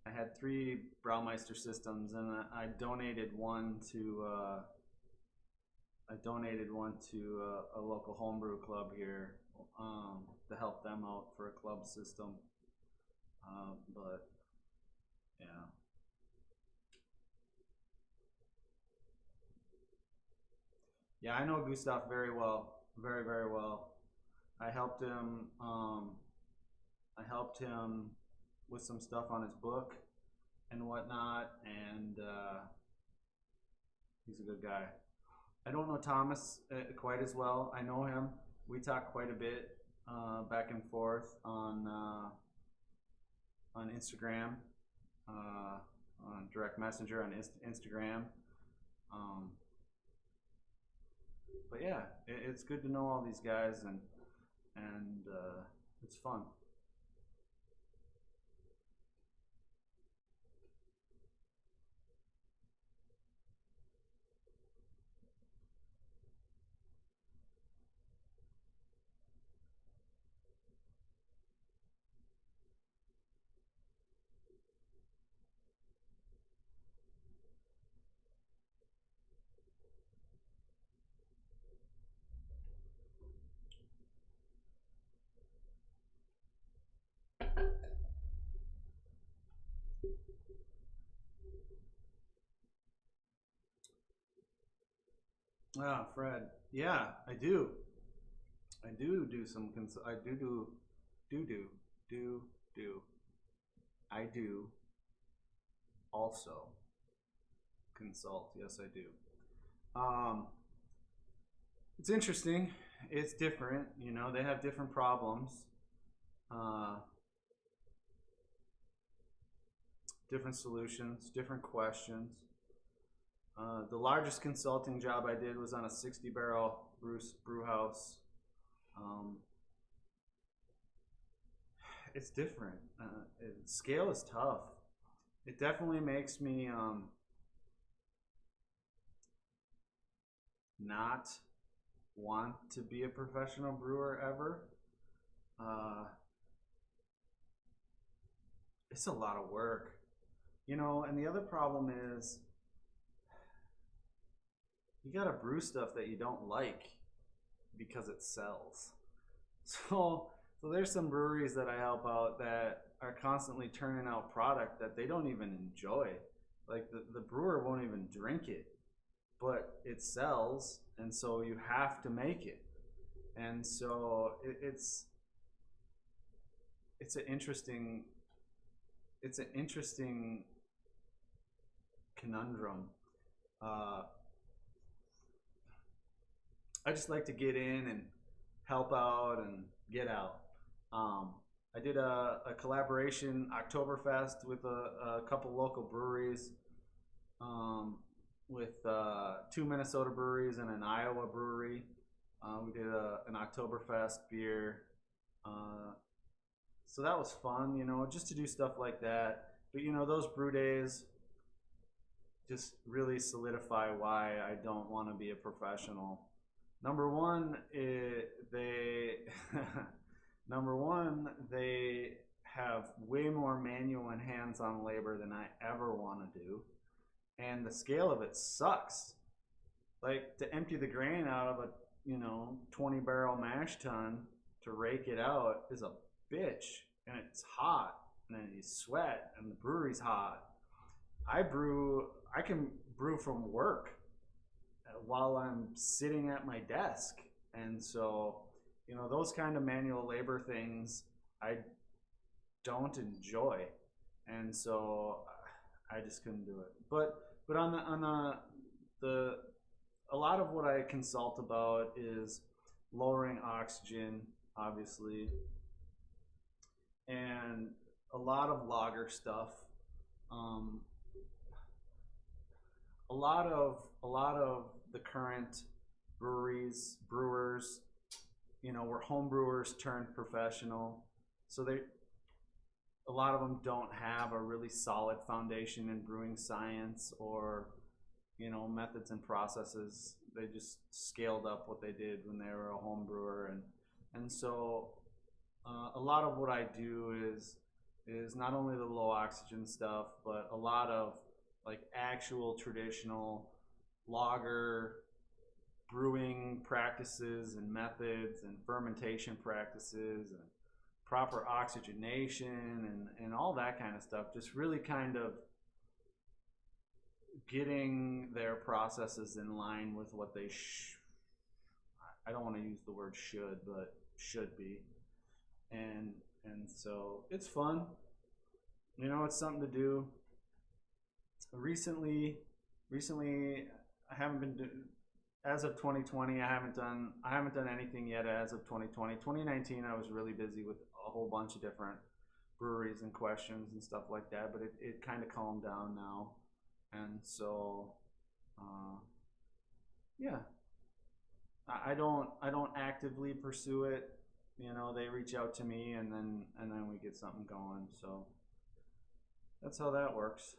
I had three Braumeister systems, and I donated one to a local homebrew club here, to help them out for a club system. But yeah, yeah, I know Gustav very well, very well. I helped him. I helped him with some stuff on his book and whatnot, and he's a good guy. I don't know Thomas quite as well. I know him. We talk quite a bit back and forth on Instagram, on direct messenger on Instagram. Um, but yeah, it's good to know all these guys, and it's fun. Ah, Fred. Yeah, I do. I do do some. I do do do. I do also consult. Yes, I do. Um, it's interesting. It's different. You know, they have different problems, uh, different solutions, different questions. The largest consulting job I did was on a 60 barrel brew house. Um, it's different. Scale is tough. It definitely makes me not want to be a professional brewer ever. Uh, it's a lot of work, you know. And the other problem is you gotta brew stuff that you don't like because it sells. So there's some breweries that I help out that are constantly turning out product that they don't even enjoy. Like the brewer won't even drink it, but it sells, and so you have to make it. And so it's an interesting it's an interesting conundrum. Uh, I just like to get in and help out and get out. Um, I did a collaboration Oktoberfest with a couple local breweries, um, with two Minnesota breweries and an Iowa brewery. We did an Oktoberfest beer. Uh, so that was fun, you know, just to do stuff like that. But you know, those brew days just really solidify why I don't want to be a professional. Number one, they number one, they have way more manual and hands-on labor than I ever want to do, and the scale of it sucks. Like to empty the grain out of a 20 barrel mash tun to rake it out is a bitch. and it's hot, and then you sweat, and the brewery's hot. I can brew from work while I'm sitting at my desk, and so those kind of manual labor things I don't enjoy, and so I just couldn't do it. But the a lot of what I consult about is lowering oxygen, obviously, and a lot of lager stuff. Um, a lot of the current brewers, were home brewers turned professional, so a lot of them don't have a really solid foundation in brewing science or methods and processes. They just scaled up what they did when they were a home brewer, and so a lot of what I do is not only the low oxygen stuff, but a lot of like actual traditional lager brewing practices and methods and fermentation practices and proper oxygenation and all that kind of stuff. Just really kind of getting their processes in line with what they I don't want to use the word should, but should be. And so it's fun. It's something to do. Recently I haven't been as of 2020, I haven't done anything yet as of 2020. 2019 I was really busy with a whole bunch of different breweries and questions and stuff like that, but it kind of calmed down now. And so yeah, I don't actively pursue it. They reach out to me, and then we get something going. So that's how that works.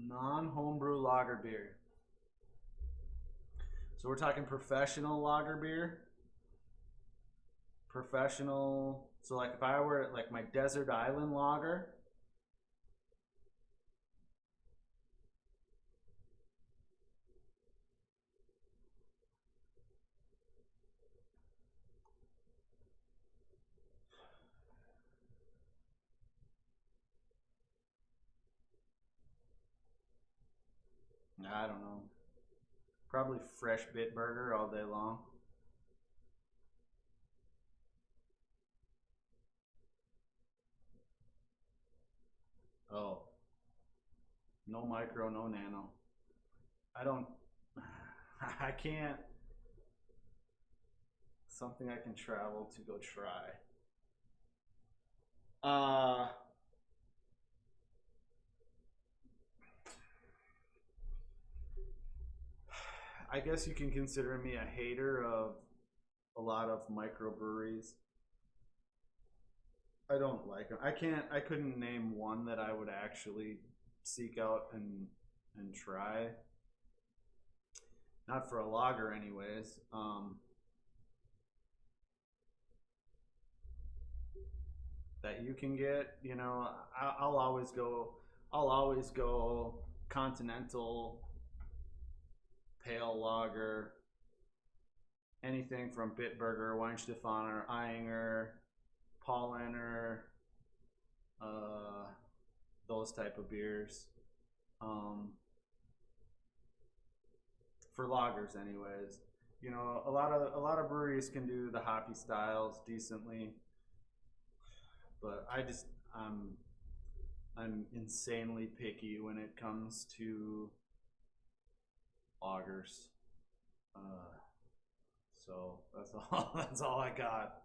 Non-homebrew lager beer. So we're talking professional lager beer. Professional. So like if I were like my Desert Island lager. I don't know. Probably fresh Bitburger all day long. Oh, no micro, no nano. I don't. I can't. Something I can travel to go try. Uh, I guess you can consider me a hater of a lot of microbreweries. I don't like them. I couldn't name one that I would actually seek out and try. Not for a lager, anyways. That you can get. I'll always go. I'll always go continental, pale lager, anything from Bitburger, Weinstefaner, Eyinger, Paulaner, uh, those type of beers. Um, for lagers, anyways. A lot of breweries can do the hoppy styles decently, but I'm insanely picky when it comes to lagers. Uh, so that's all. That's all I got.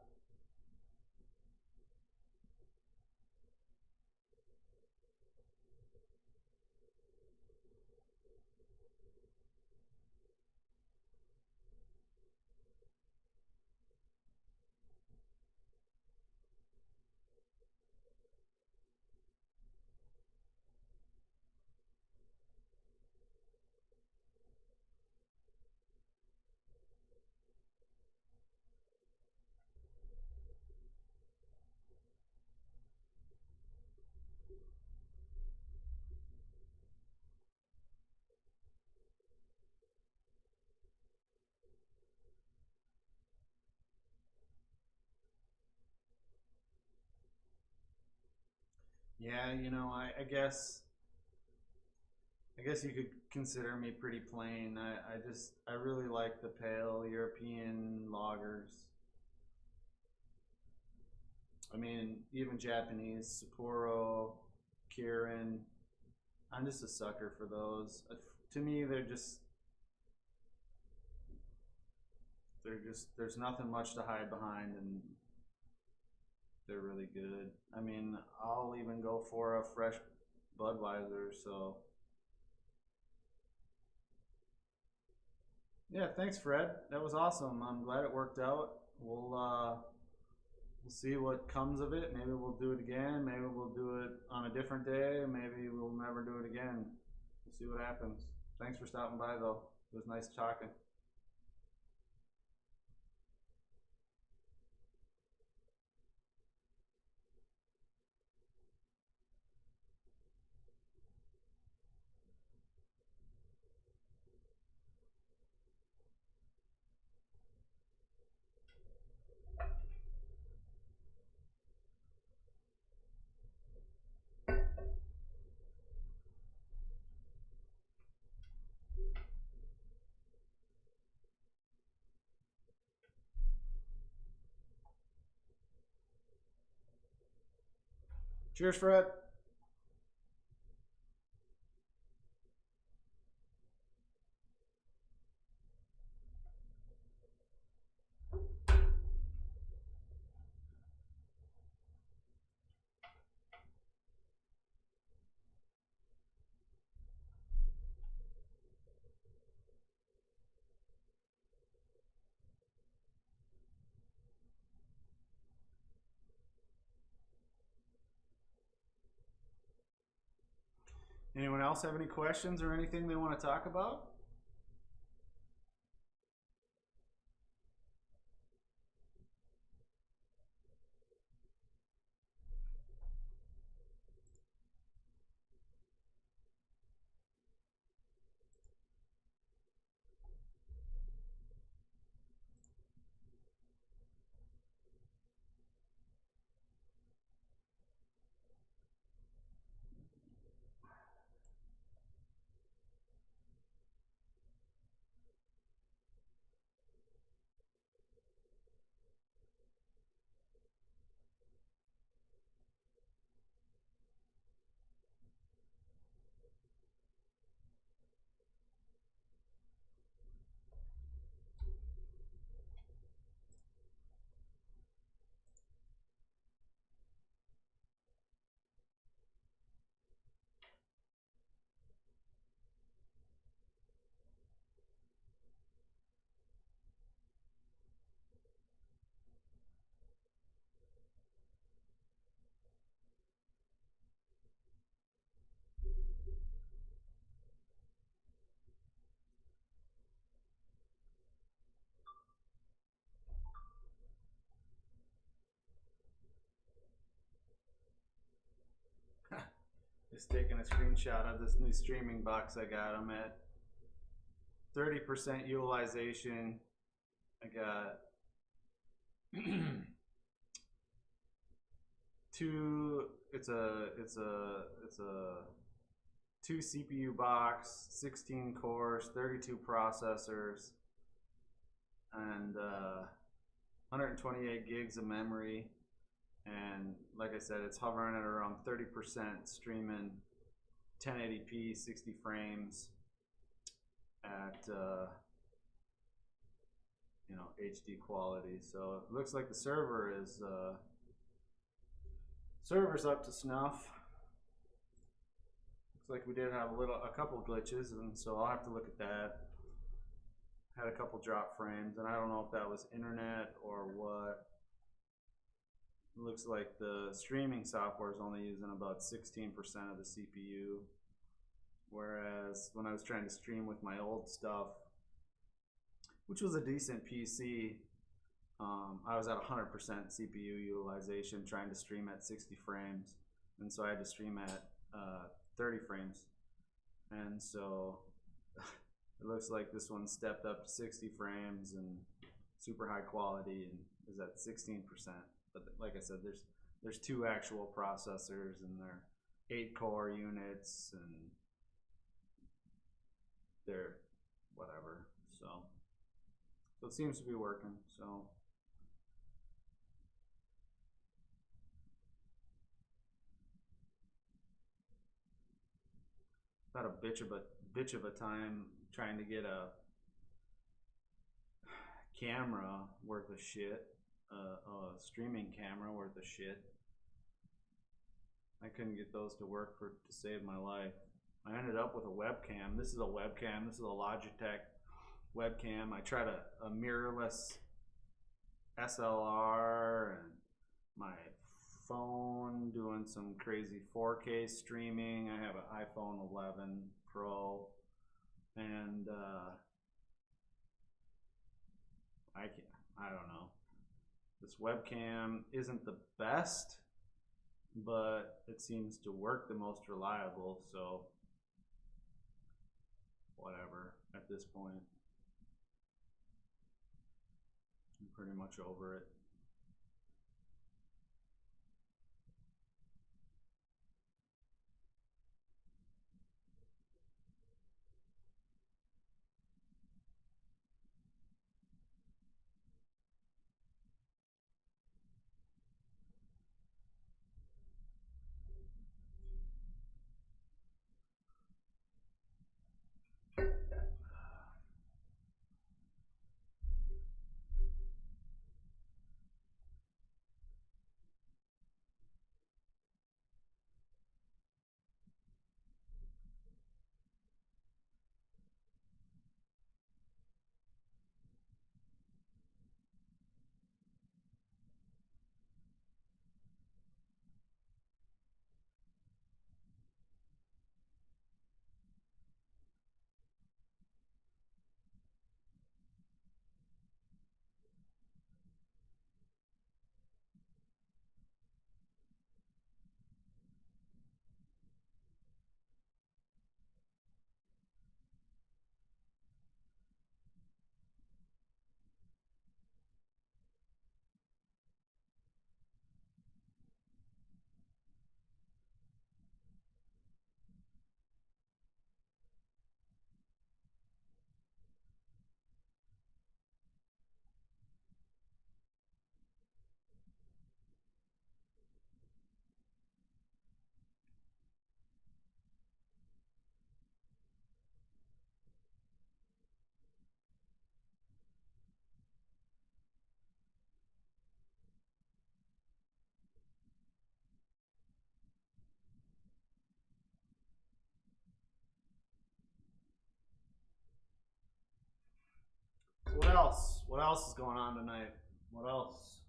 Yeah, I guess you could consider me pretty plain. I really like the pale European lagers. I mean, even Japanese, Sapporo, Kirin. I'm just a sucker for those. To me, they're just there's nothing much to hide behind, and they're really good. I mean, I'll even go for a fresh Budweiser. So yeah, thanks, Fred. That was awesome. I'm glad it worked out. We'll see what comes of it. Maybe we'll do it again. Maybe we'll do it on a different day. Maybe we'll never do it again. We'll see what happens. Thanks for stopping by, though. It was nice talking. Cheers, Fred. Anyone else have any questions or anything they want to talk about? Just taking a screenshot of this new streaming box I got. I'm at 30% utilization. I got two. It's a two CPU box, 16 cores, 32 processors, and 128 gigs of memory. And like I said, it's hovering at around 30%, streaming 1080p, 60 frames at HD quality. So it looks like the server's up to snuff. Looks like we did have a couple glitches, and so I'll have to look at that. Had a couple drop frames, and I don't know if that was internet or what. It looks like the streaming software is only using about 16% of the CPU, whereas when I was trying to stream with my old stuff, which was a decent PC, I was at 100% CPU utilization trying to stream at 60 frames, and so I had to stream at 30 frames, and so it looks like this one stepped up to 60 frames and super high quality and is at 16%. But like I said, there's two actual processors and they're 8 core units and they're whatever. So it seems to be working. So had a bitch of a time trying to get a camera worth of shit, a streaming camera worth of shit. I couldn't get those to work to save my life. I ended up with a webcam. This is a webcam. This is a Logitech webcam. I tried a mirrorless SLR and my phone doing some crazy 4K streaming. I have an iPhone 11 Pro and I don't know. This webcam isn't the best, but it seems to work the most reliable, so whatever at this point. I'm pretty much over it. What else? What else is going on tonight? What else?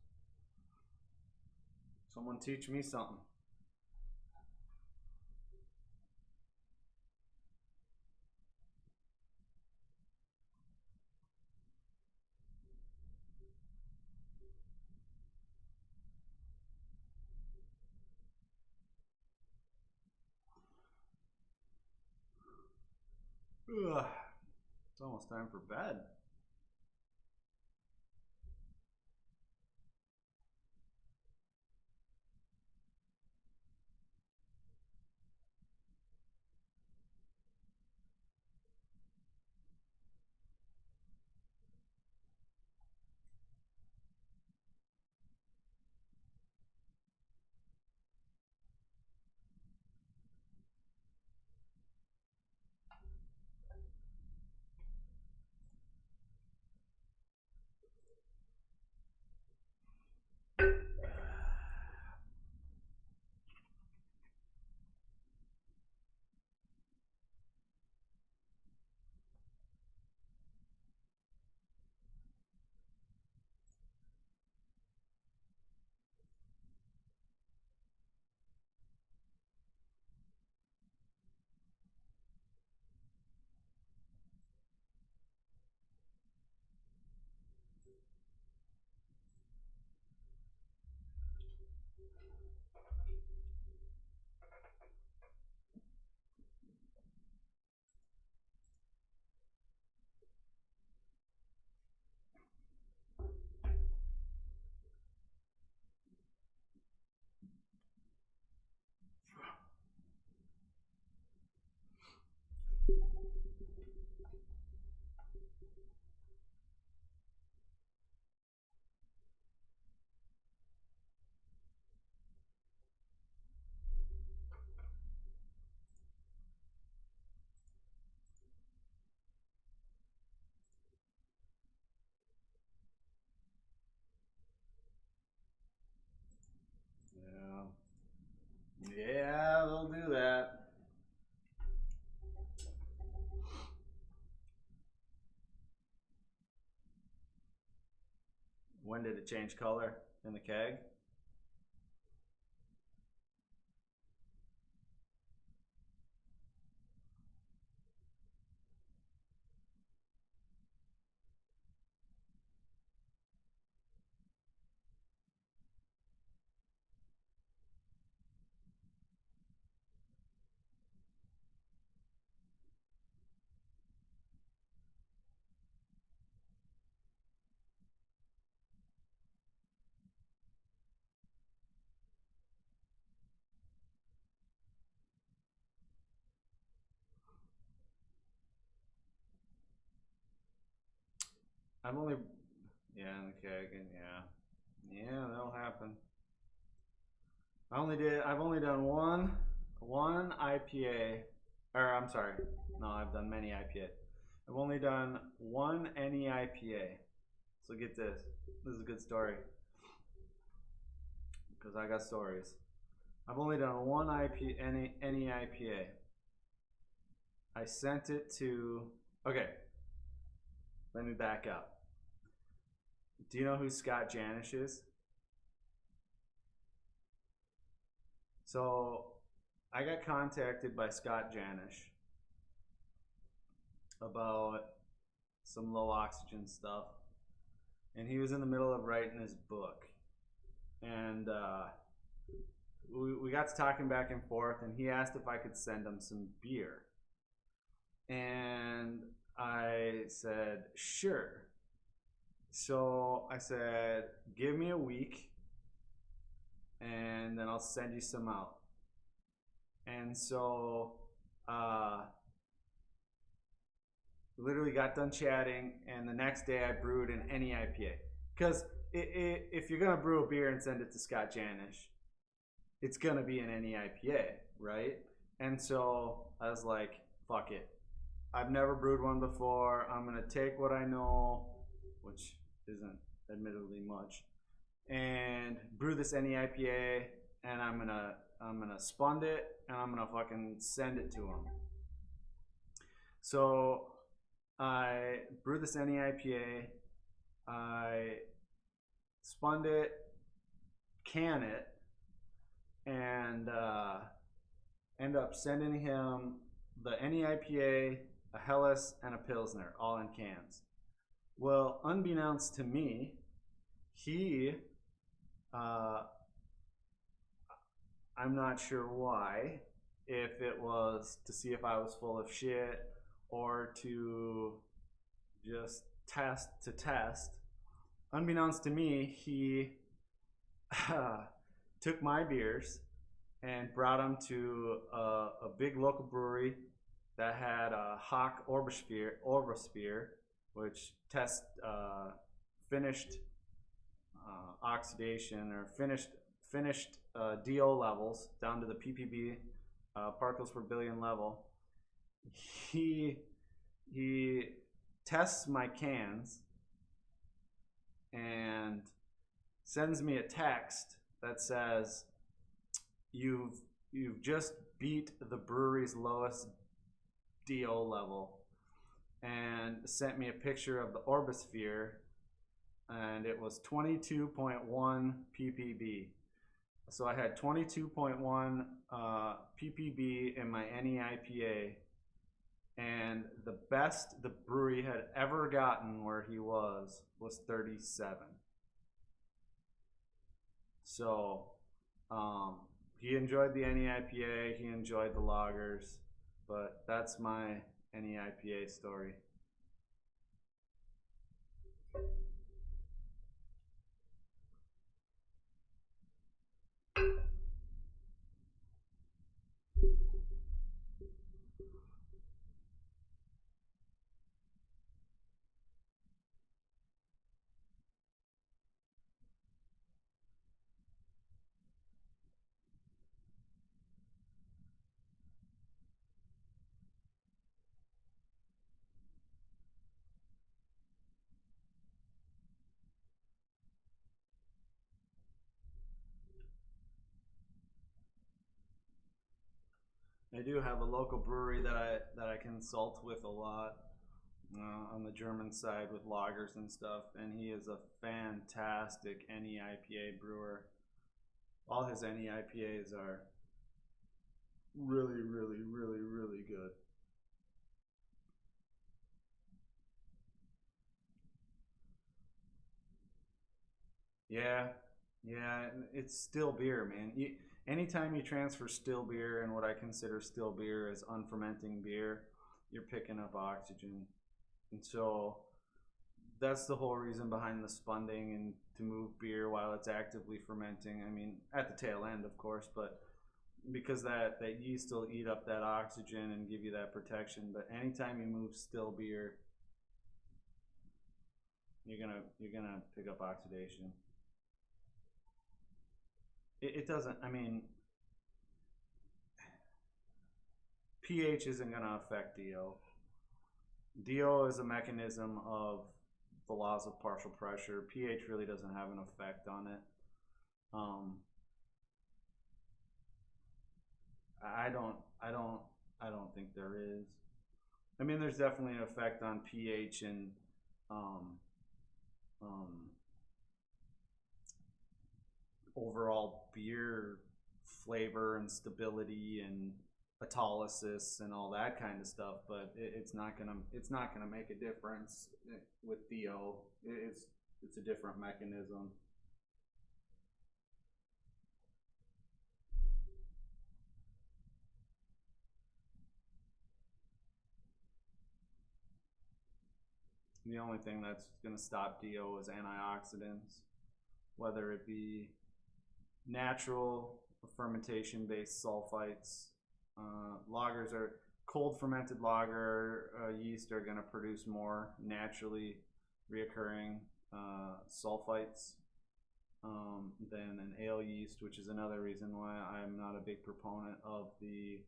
Someone teach me something. Ugh. It's almost time for bed. When did it change color in the keg? I've only, yeah, in the keg, and yeah, that'll happen. I've only done one IPA, or I'm sorry, no, I've done many IPA. I've only done one NE IPA. So get this. This is a good story because I got stories. I've only done one NE IPA. I sent it to. Okay, let me back up. Do you know who Scott Janish is? So I got contacted by Scott Janish about some low oxygen stuff, and he was in the middle of writing his book, and we got to talking back and forth, and he asked if I could send him some beer, and I said sure. So I said, give me a week and then I'll send you some out. And so literally got done chatting, and the next day I brewed an NE IPA. Because if you're going to brew a beer and send it to Scott Janish, it's going to be an NE IPA, right? And so I was like, fuck it. I've never brewed one before. I'm going to take what I know, which isn't admittedly much, and brew this NE IPA, and I'm gonna spund it, and I'm gonna fucking send it to him. So I brewed this NE IPA, I spun it, can it, and end up sending him the NE IPA, a Helles, and a Pilsner, all in cans. Well, unbeknownst to me, he, I'm not sure why, if it was to see if I was full of shit or to just test. Unbeknownst to me, he took my beers and brought them to a big local brewery that had a Hock Orbisphere, which tests finished oxidation or finished DO levels down to the ppb, particles per billion level. He tests my cans and sends me a text that says, you've just beat the brewery's lowest DO level, and sent me a picture of the Orbisphere, and it was 22.1 ppb. So I had 22.1 ppb in my NE IPA, and the best the brewery had ever gotten where he was 37. So he enjoyed the NE IPA, he enjoyed the lagers, but that's my NE IPA story. I do have a local brewery that I consult with a lot, on the German side with lagers and stuff, and he is a fantastic NEIPA brewer. All his NEIPAs are really, really, really, really good. Yeah, yeah, it's still beer, man. Anytime you transfer still beer and what I consider still beer as unfermenting beer, you're picking up oxygen. And so that's the whole reason behind the spunding and to move beer while it's actively fermenting. I mean, at the tail end, of course, but because that yeast will eat up that oxygen and give you that protection. But anytime you move still beer, you're gonna pick up oxidation. It doesn't. I mean, pH isn't gonna affect DO. DO is a mechanism of the laws of partial pressure. pH really doesn't have an effect on it. Um, I don't, I don't, I don't think there is. I mean, there's definitely an effect on pH and um, um, overall beer flavor and stability and autolysis and all that kind of stuff, but it's not gonna make a difference with DO. It's a different mechanism. The only thing that's gonna stop DO is antioxidants, whether it be natural fermentation based sulfites. Lagers are cold fermented lager yeast are going to produce more naturally reoccurring sulfites than an ale yeast, which is another reason why I'm not a big proponent of the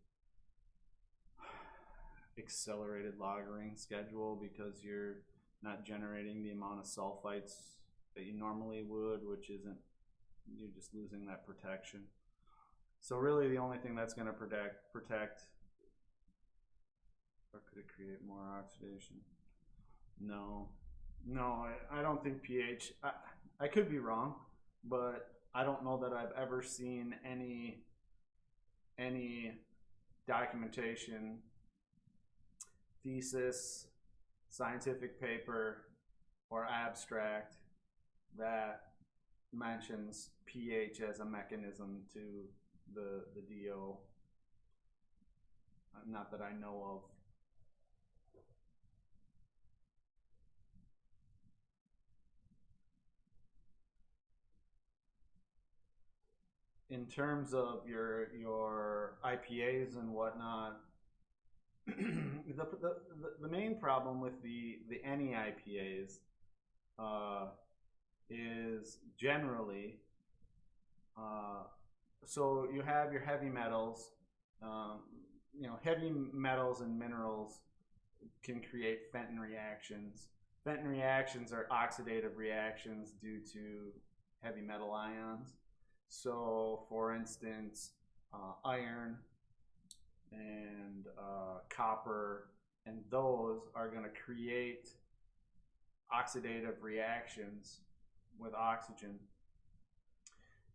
accelerated lagering schedule, because you're not generating the amount of sulfites that you normally would, which isn't, you're just losing that protection. So really the only thing that's going to protect, or could it create more oxidation? No, no, I don't think pH, I could be wrong, but I don't know that I've ever seen any documentation, thesis, scientific paper, or abstract that mentions pH as a mechanism to the DO. Not that I know of. In terms of your IPAs and whatnot, the main problem with the any IPAs is generally so you have your heavy metals. Heavy metals and minerals can create Fenton reactions. Fenton reactions are oxidative reactions due to heavy metal ions. So, for instance, iron and copper, and those are going to create oxidative reactions with oxygen.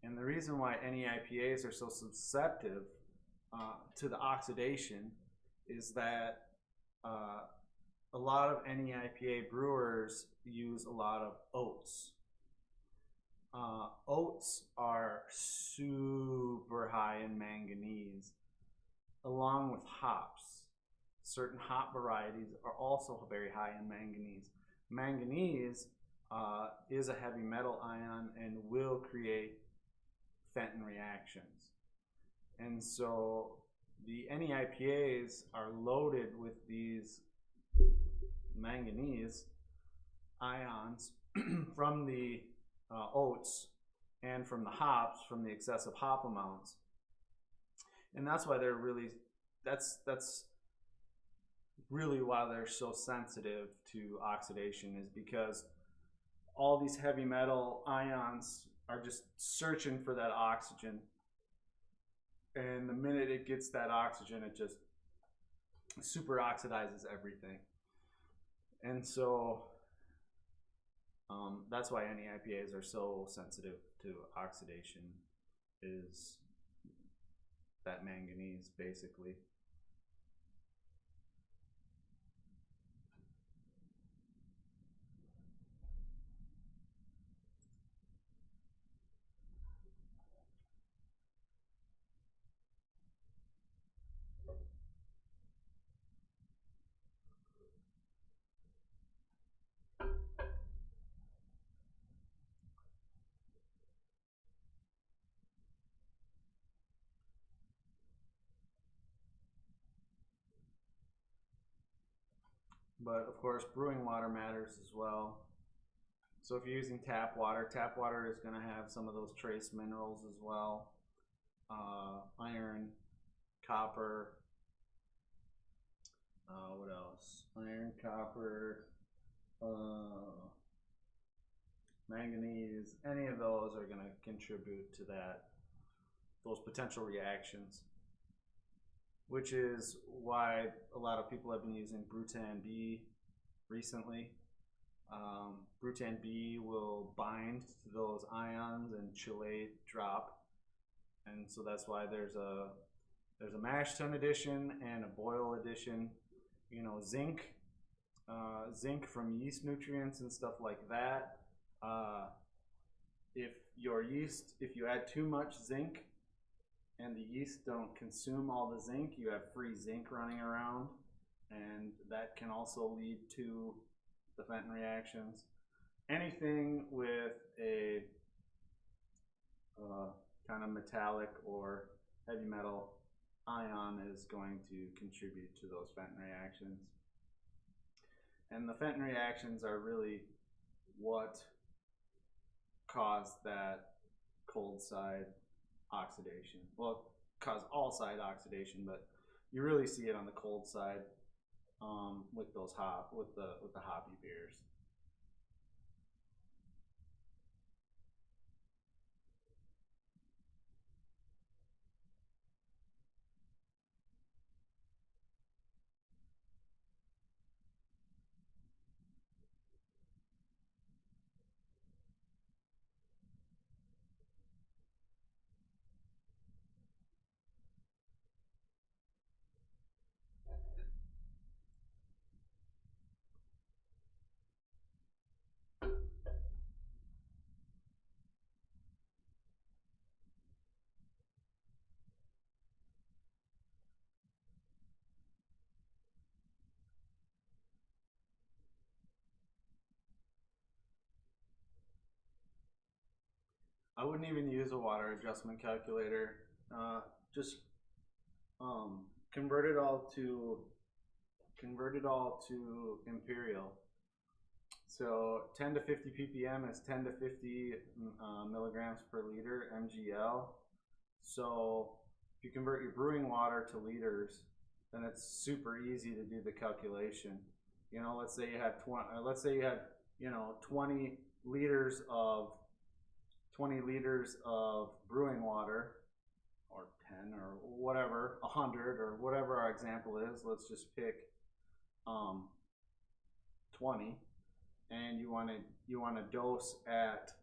And the reason why NEIPAs are so susceptible to the oxidation is that a lot of NEIPA brewers use a lot of oats. Oats are super high in manganese, along with hops. Certain hop varieties are also very high in manganese. Manganese is a heavy metal ion and will create Fenton reactions. And so the NEIPAs are loaded with these manganese ions from the oats and from the hops, from the excessive hop amounts. And that's why that's really why they're so sensitive to oxidation, is because all these heavy metal ions are just searching for that oxygen. And the minute it gets that oxygen, it just super oxidizes everything. And so that's why any IPAs are so sensitive to oxidation, is that manganese basically. But of course, brewing water matters as well. So if you're using tap water is going to have some of those trace minerals as well. Iron, copper, what else? Iron, copper, manganese. Any of those are going to contribute to those potential reactions, which is why a lot of people have been using Brutan B recently. Brutan B will bind to those ions and chelate drop, and so that's why there's a mash tun edition and a boil edition. You know, zinc from yeast nutrients and stuff like that. If you add too much zinc and the yeast don't consume all the zinc, you have free zinc running around, and that can also lead to the Fenton reactions. Anything with a kind of metallic or heavy metal ion is going to contribute to those Fenton reactions. And the Fenton reactions are really what cause that cold side oxidation. Well, cause all side oxidation, but you really see it on the cold side with those with the hoppy beers. I wouldn't even use a water adjustment calculator. Just convert it all to imperial. So 10 to 50 ppm is 10 to 50 milligrams per liter mgl. So if you convert your brewing water to liters, then it's super easy to do the calculation. You know, let's say you have 20 liters of brewing water, or 10 or whatever, 100 or whatever our example is. Let's just pick 20, and you want to dose at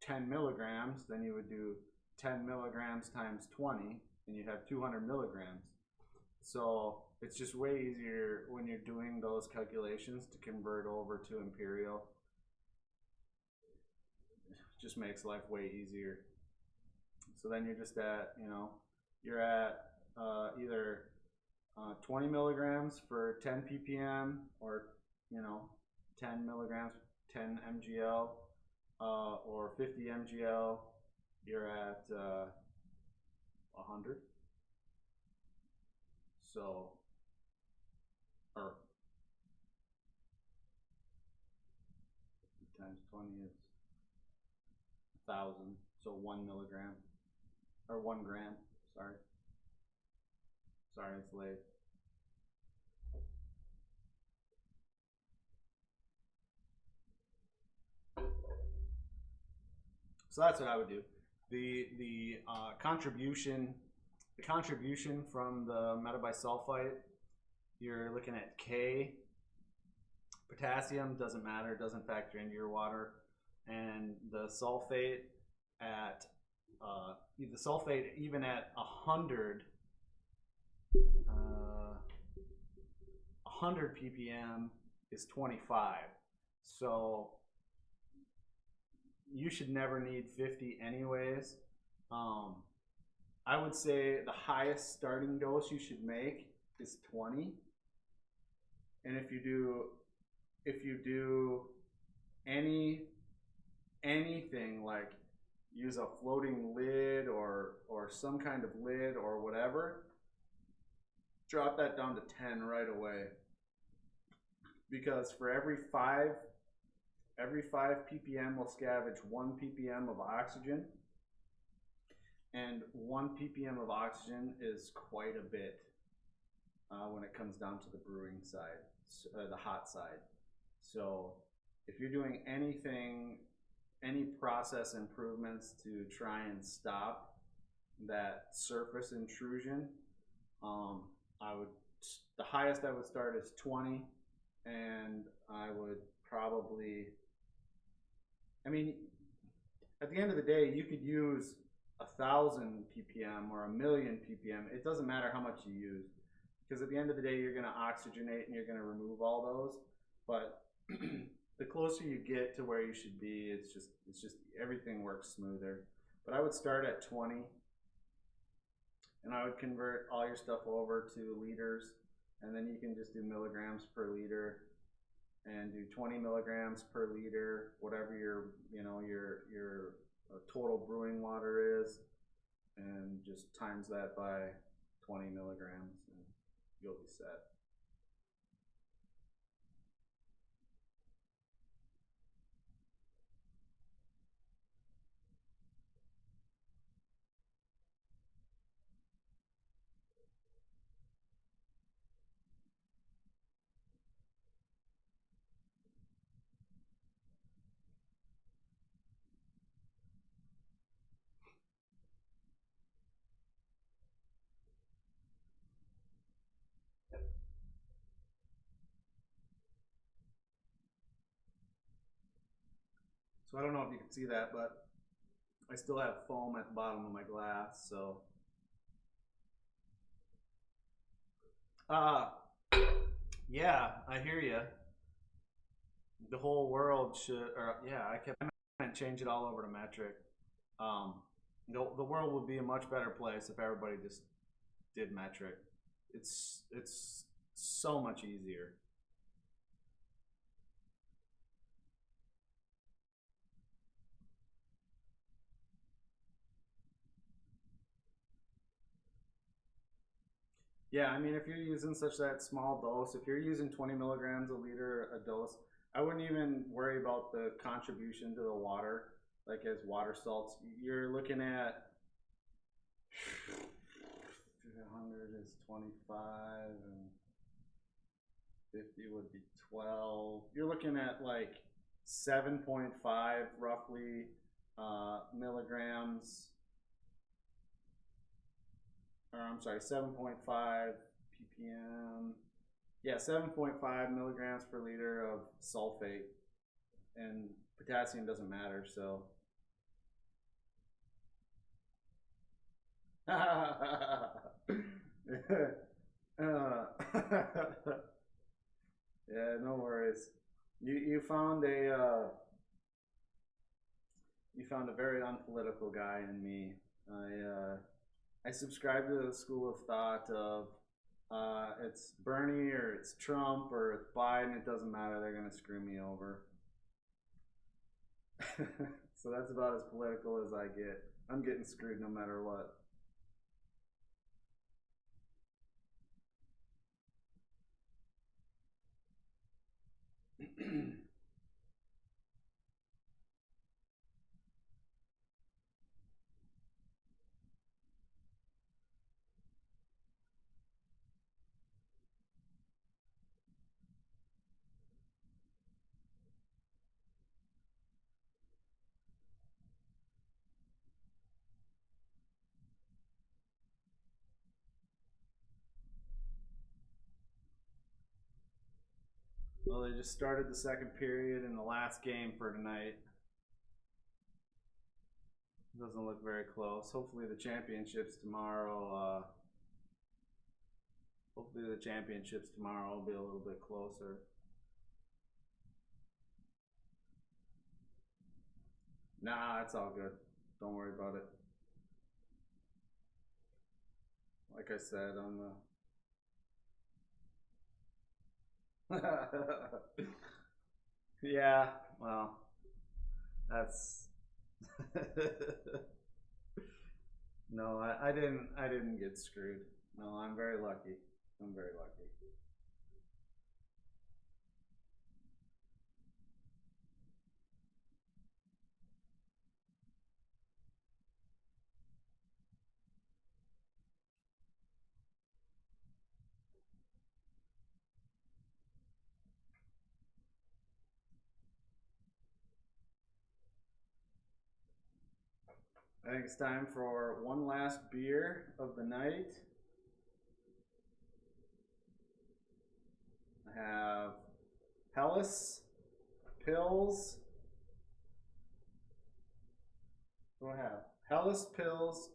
10 milligrams. Then you would do 10 milligrams times 20, and you'd have 200 milligrams. So it's just way easier when you're doing those calculations to convert over to imperial. It just makes life way easier. So then you're just at, you're at either 20 milligrams for 10 ppm, or 10 milligrams, 10 mgl, or 50 mgl, you're at 100. So, or times 20 is 1,000. So 1 milligram, or 1 gram. Sorry, it's late. So that's what I would do. The contribution from the metabisulfite, you're looking at K Potassium doesn't matter, doesn't factor into your water, and the sulfate at even at 100 ppm is 25. So you should never need 50 anyways. I would say the highest starting dose you should make is 20. And if you do anything like use a floating lid or some kind of lid or whatever, drop that down to 10 right away. Because for every 5 ppm will scavenge 1 ppm of oxygen, and 1 ppm of oxygen is quite a bit when it comes down to the brewing side, the hot side. So if you're doing anything, any process improvements to try and stop that surface intrusion, the highest I would start is 20, and I would probably, I mean, at the end of the day, you could use 1,000 ppm or 1,000,000 ppm. It doesn't matter how much you use, because at the end of the day, you're going to oxygenate and you're going to remove all those. But the closer you get to where you should be, it's just everything works smoother. But I would start at 20, and I would convert all your stuff over to liters, and then you can just do milligrams per liter, and do 20 milligrams per liter, whatever your total brewing water is, and just times that by 20 milligrams, and you'll be set. So I don't know if you can see that, but I still have foam at the bottom of my glass, so. Yeah, I hear you. The whole world should, or yeah, I can't change it all over to metric. The world would be a much better place if everybody just did metric. It's so much easier. Yeah, I mean, if you're using such that small dose, if you're using 20 milligrams a liter a dose, I wouldn't even worry about the contribution to the water, like as water salts. You're looking at 100 is 25, and 50 would be 12. You're looking at like 7.5 roughly milligrams, or I'm sorry, 7.5 ppm. Yeah, 7.5 milligrams per liter of sulfate, and potassium doesn't matter, so. Yeah, no worries. You found a very unpolitical guy in me. I subscribe to the school of thought of it's Bernie or it's Trump or it's Biden. It doesn't matter. They're gonna screw me over. So that's about as political as I get. I'm getting screwed no matter what. Well, they just started the second period in the last game for tonight. Doesn't look very close. Hopefully the championships tomorrow. Hopefully the championships tomorrow will be a little bit closer. Nah, it's all good. Don't worry about it. Like I said, yeah, well, that's no, I didn't get screwed. No, I'm very lucky. I'm very lucky. I think it's time for one last beer of the night. I have Helles Pills. What do I have? Helles Pills,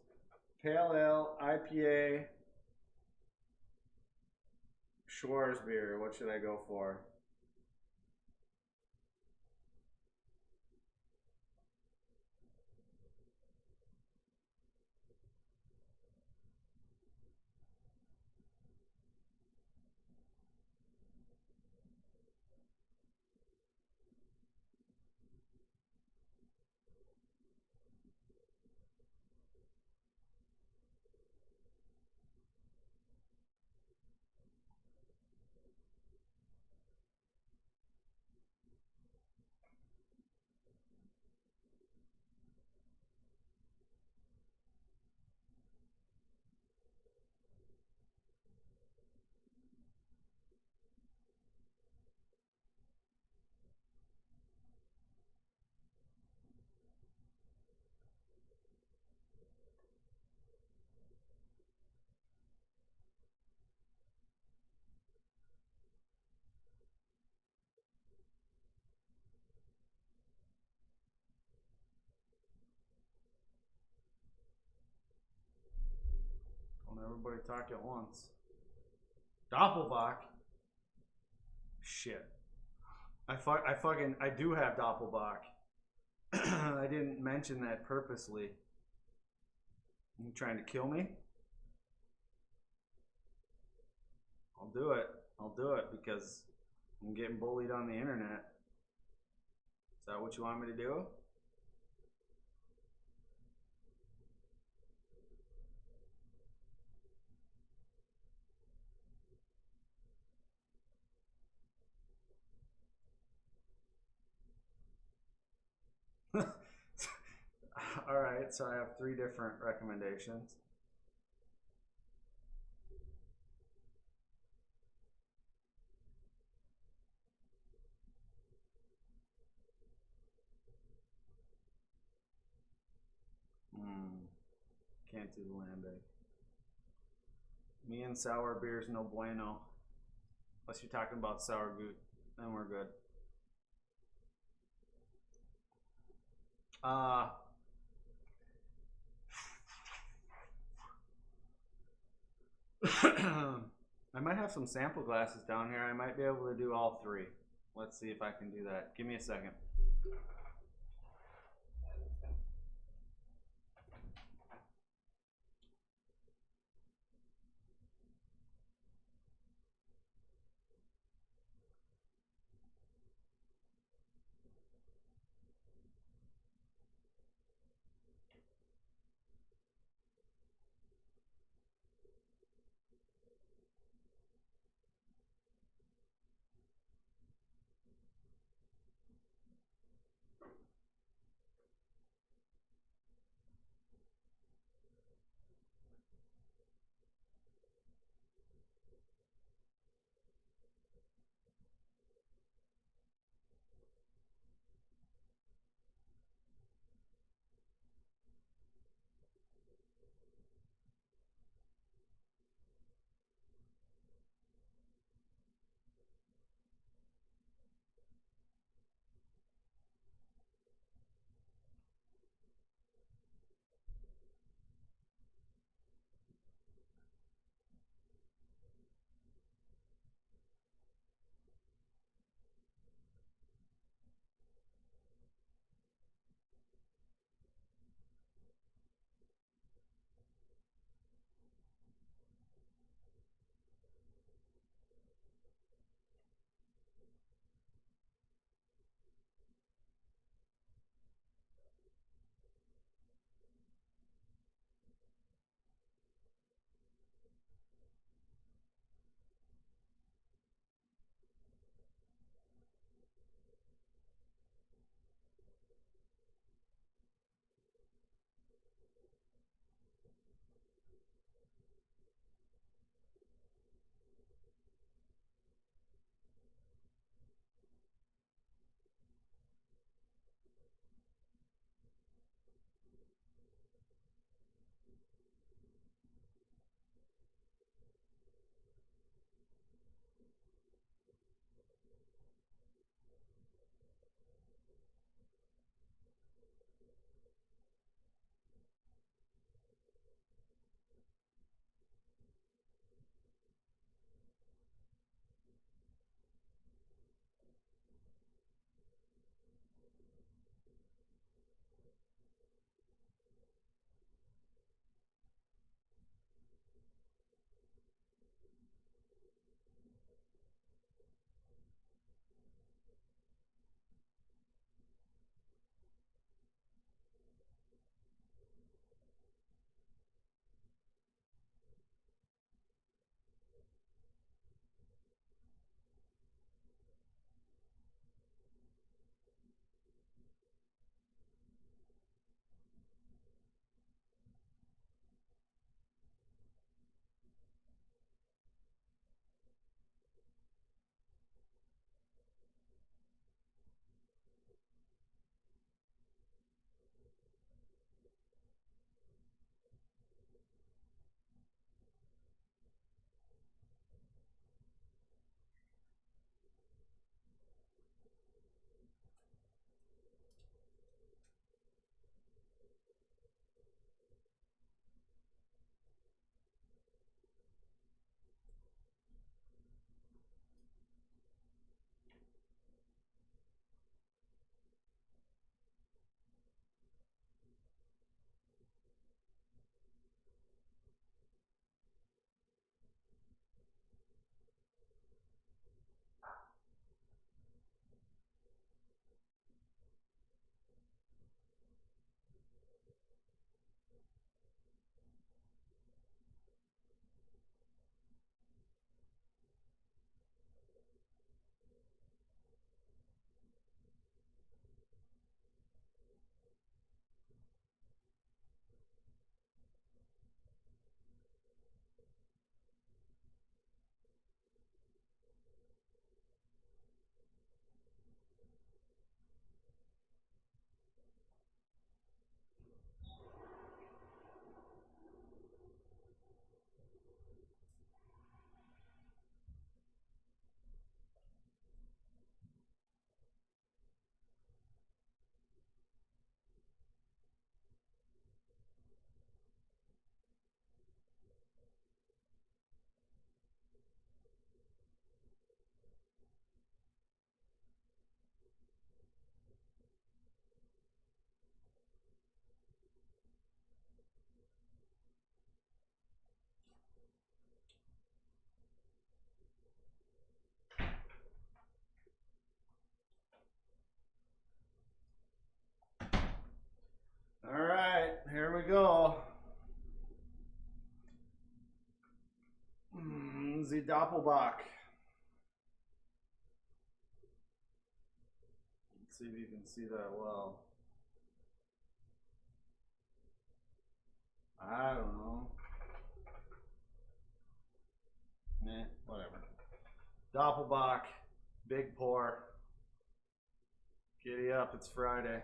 Pale Ale, IPA, Schwarzbier. What should I go for? Don't everybody talk at once. Doppelbock. Shit. I do have Doppelbock. I didn't mention that purposely. You trying to kill me? I'll do it. I'll do it because I'm getting bullied on the internet. Is that what you want me to do? All right, so I have 3 different recommendations. Can't do the lambic. Me and sour beer's no bueno. Unless you're talking about sour goot, then we're good. I might have some sample glasses down here. I might be able to do all 3. Let's see if I can do that. Give me a second. the Doppelbock. Let's see if you can see that well. I don't know. Meh, whatever. Doppelbock, big pour. Giddy up, it's Friday.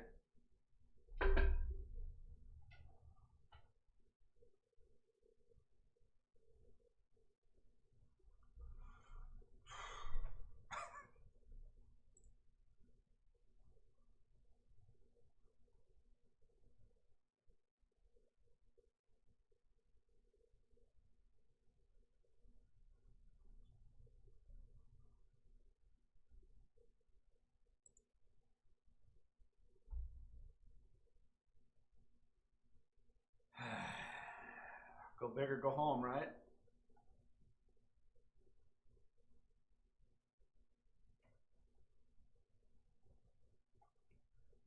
Go big or go home, right?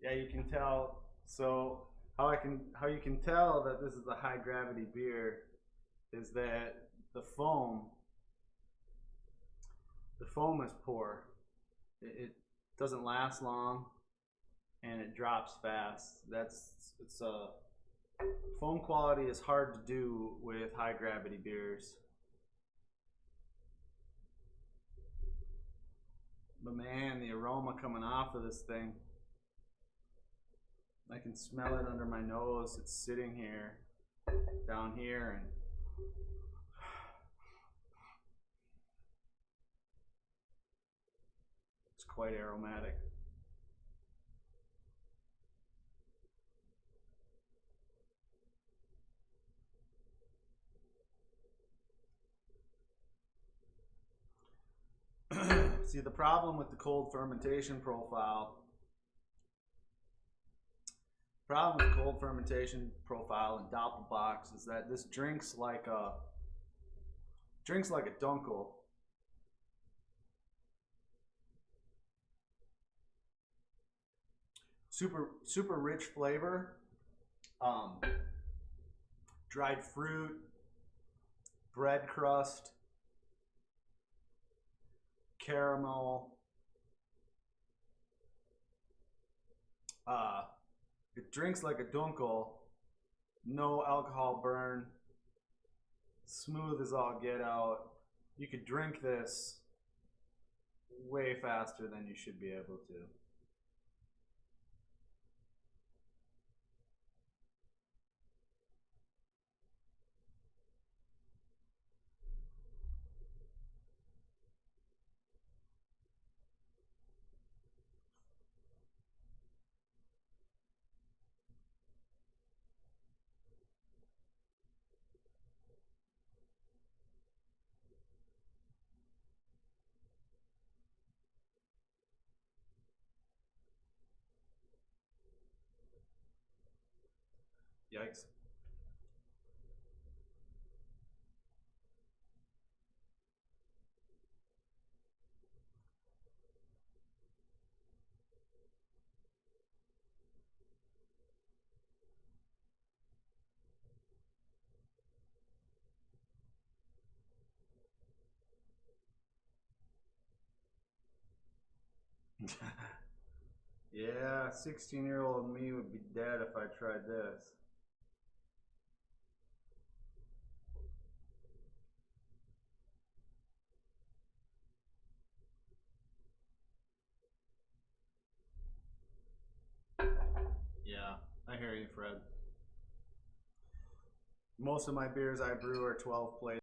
Yeah, you can tell. So how you can tell that this is a high gravity beer is that the foam is poor. It doesn't last long, and it drops fast. It's a foam quality is hard to do with high gravity beers. But man, the aroma coming off of this thing, I can smell it under my nose. It's sitting here, down here, and it's quite aromatic. See, the problem with the cold fermentation profile and Doppelbocks is that this drinks like a Dunkel. Super rich flavor, dried fruit, bread crust, caramel. It drinks like a Dunkel, no alcohol burn, smooth as all get out. You could drink this way faster than you should be able to. Yikes. Yeah, 16-year-old me would be dead if I tried this. Yeah, I hear you, Fred. Most of my beers I brew are 12 plates.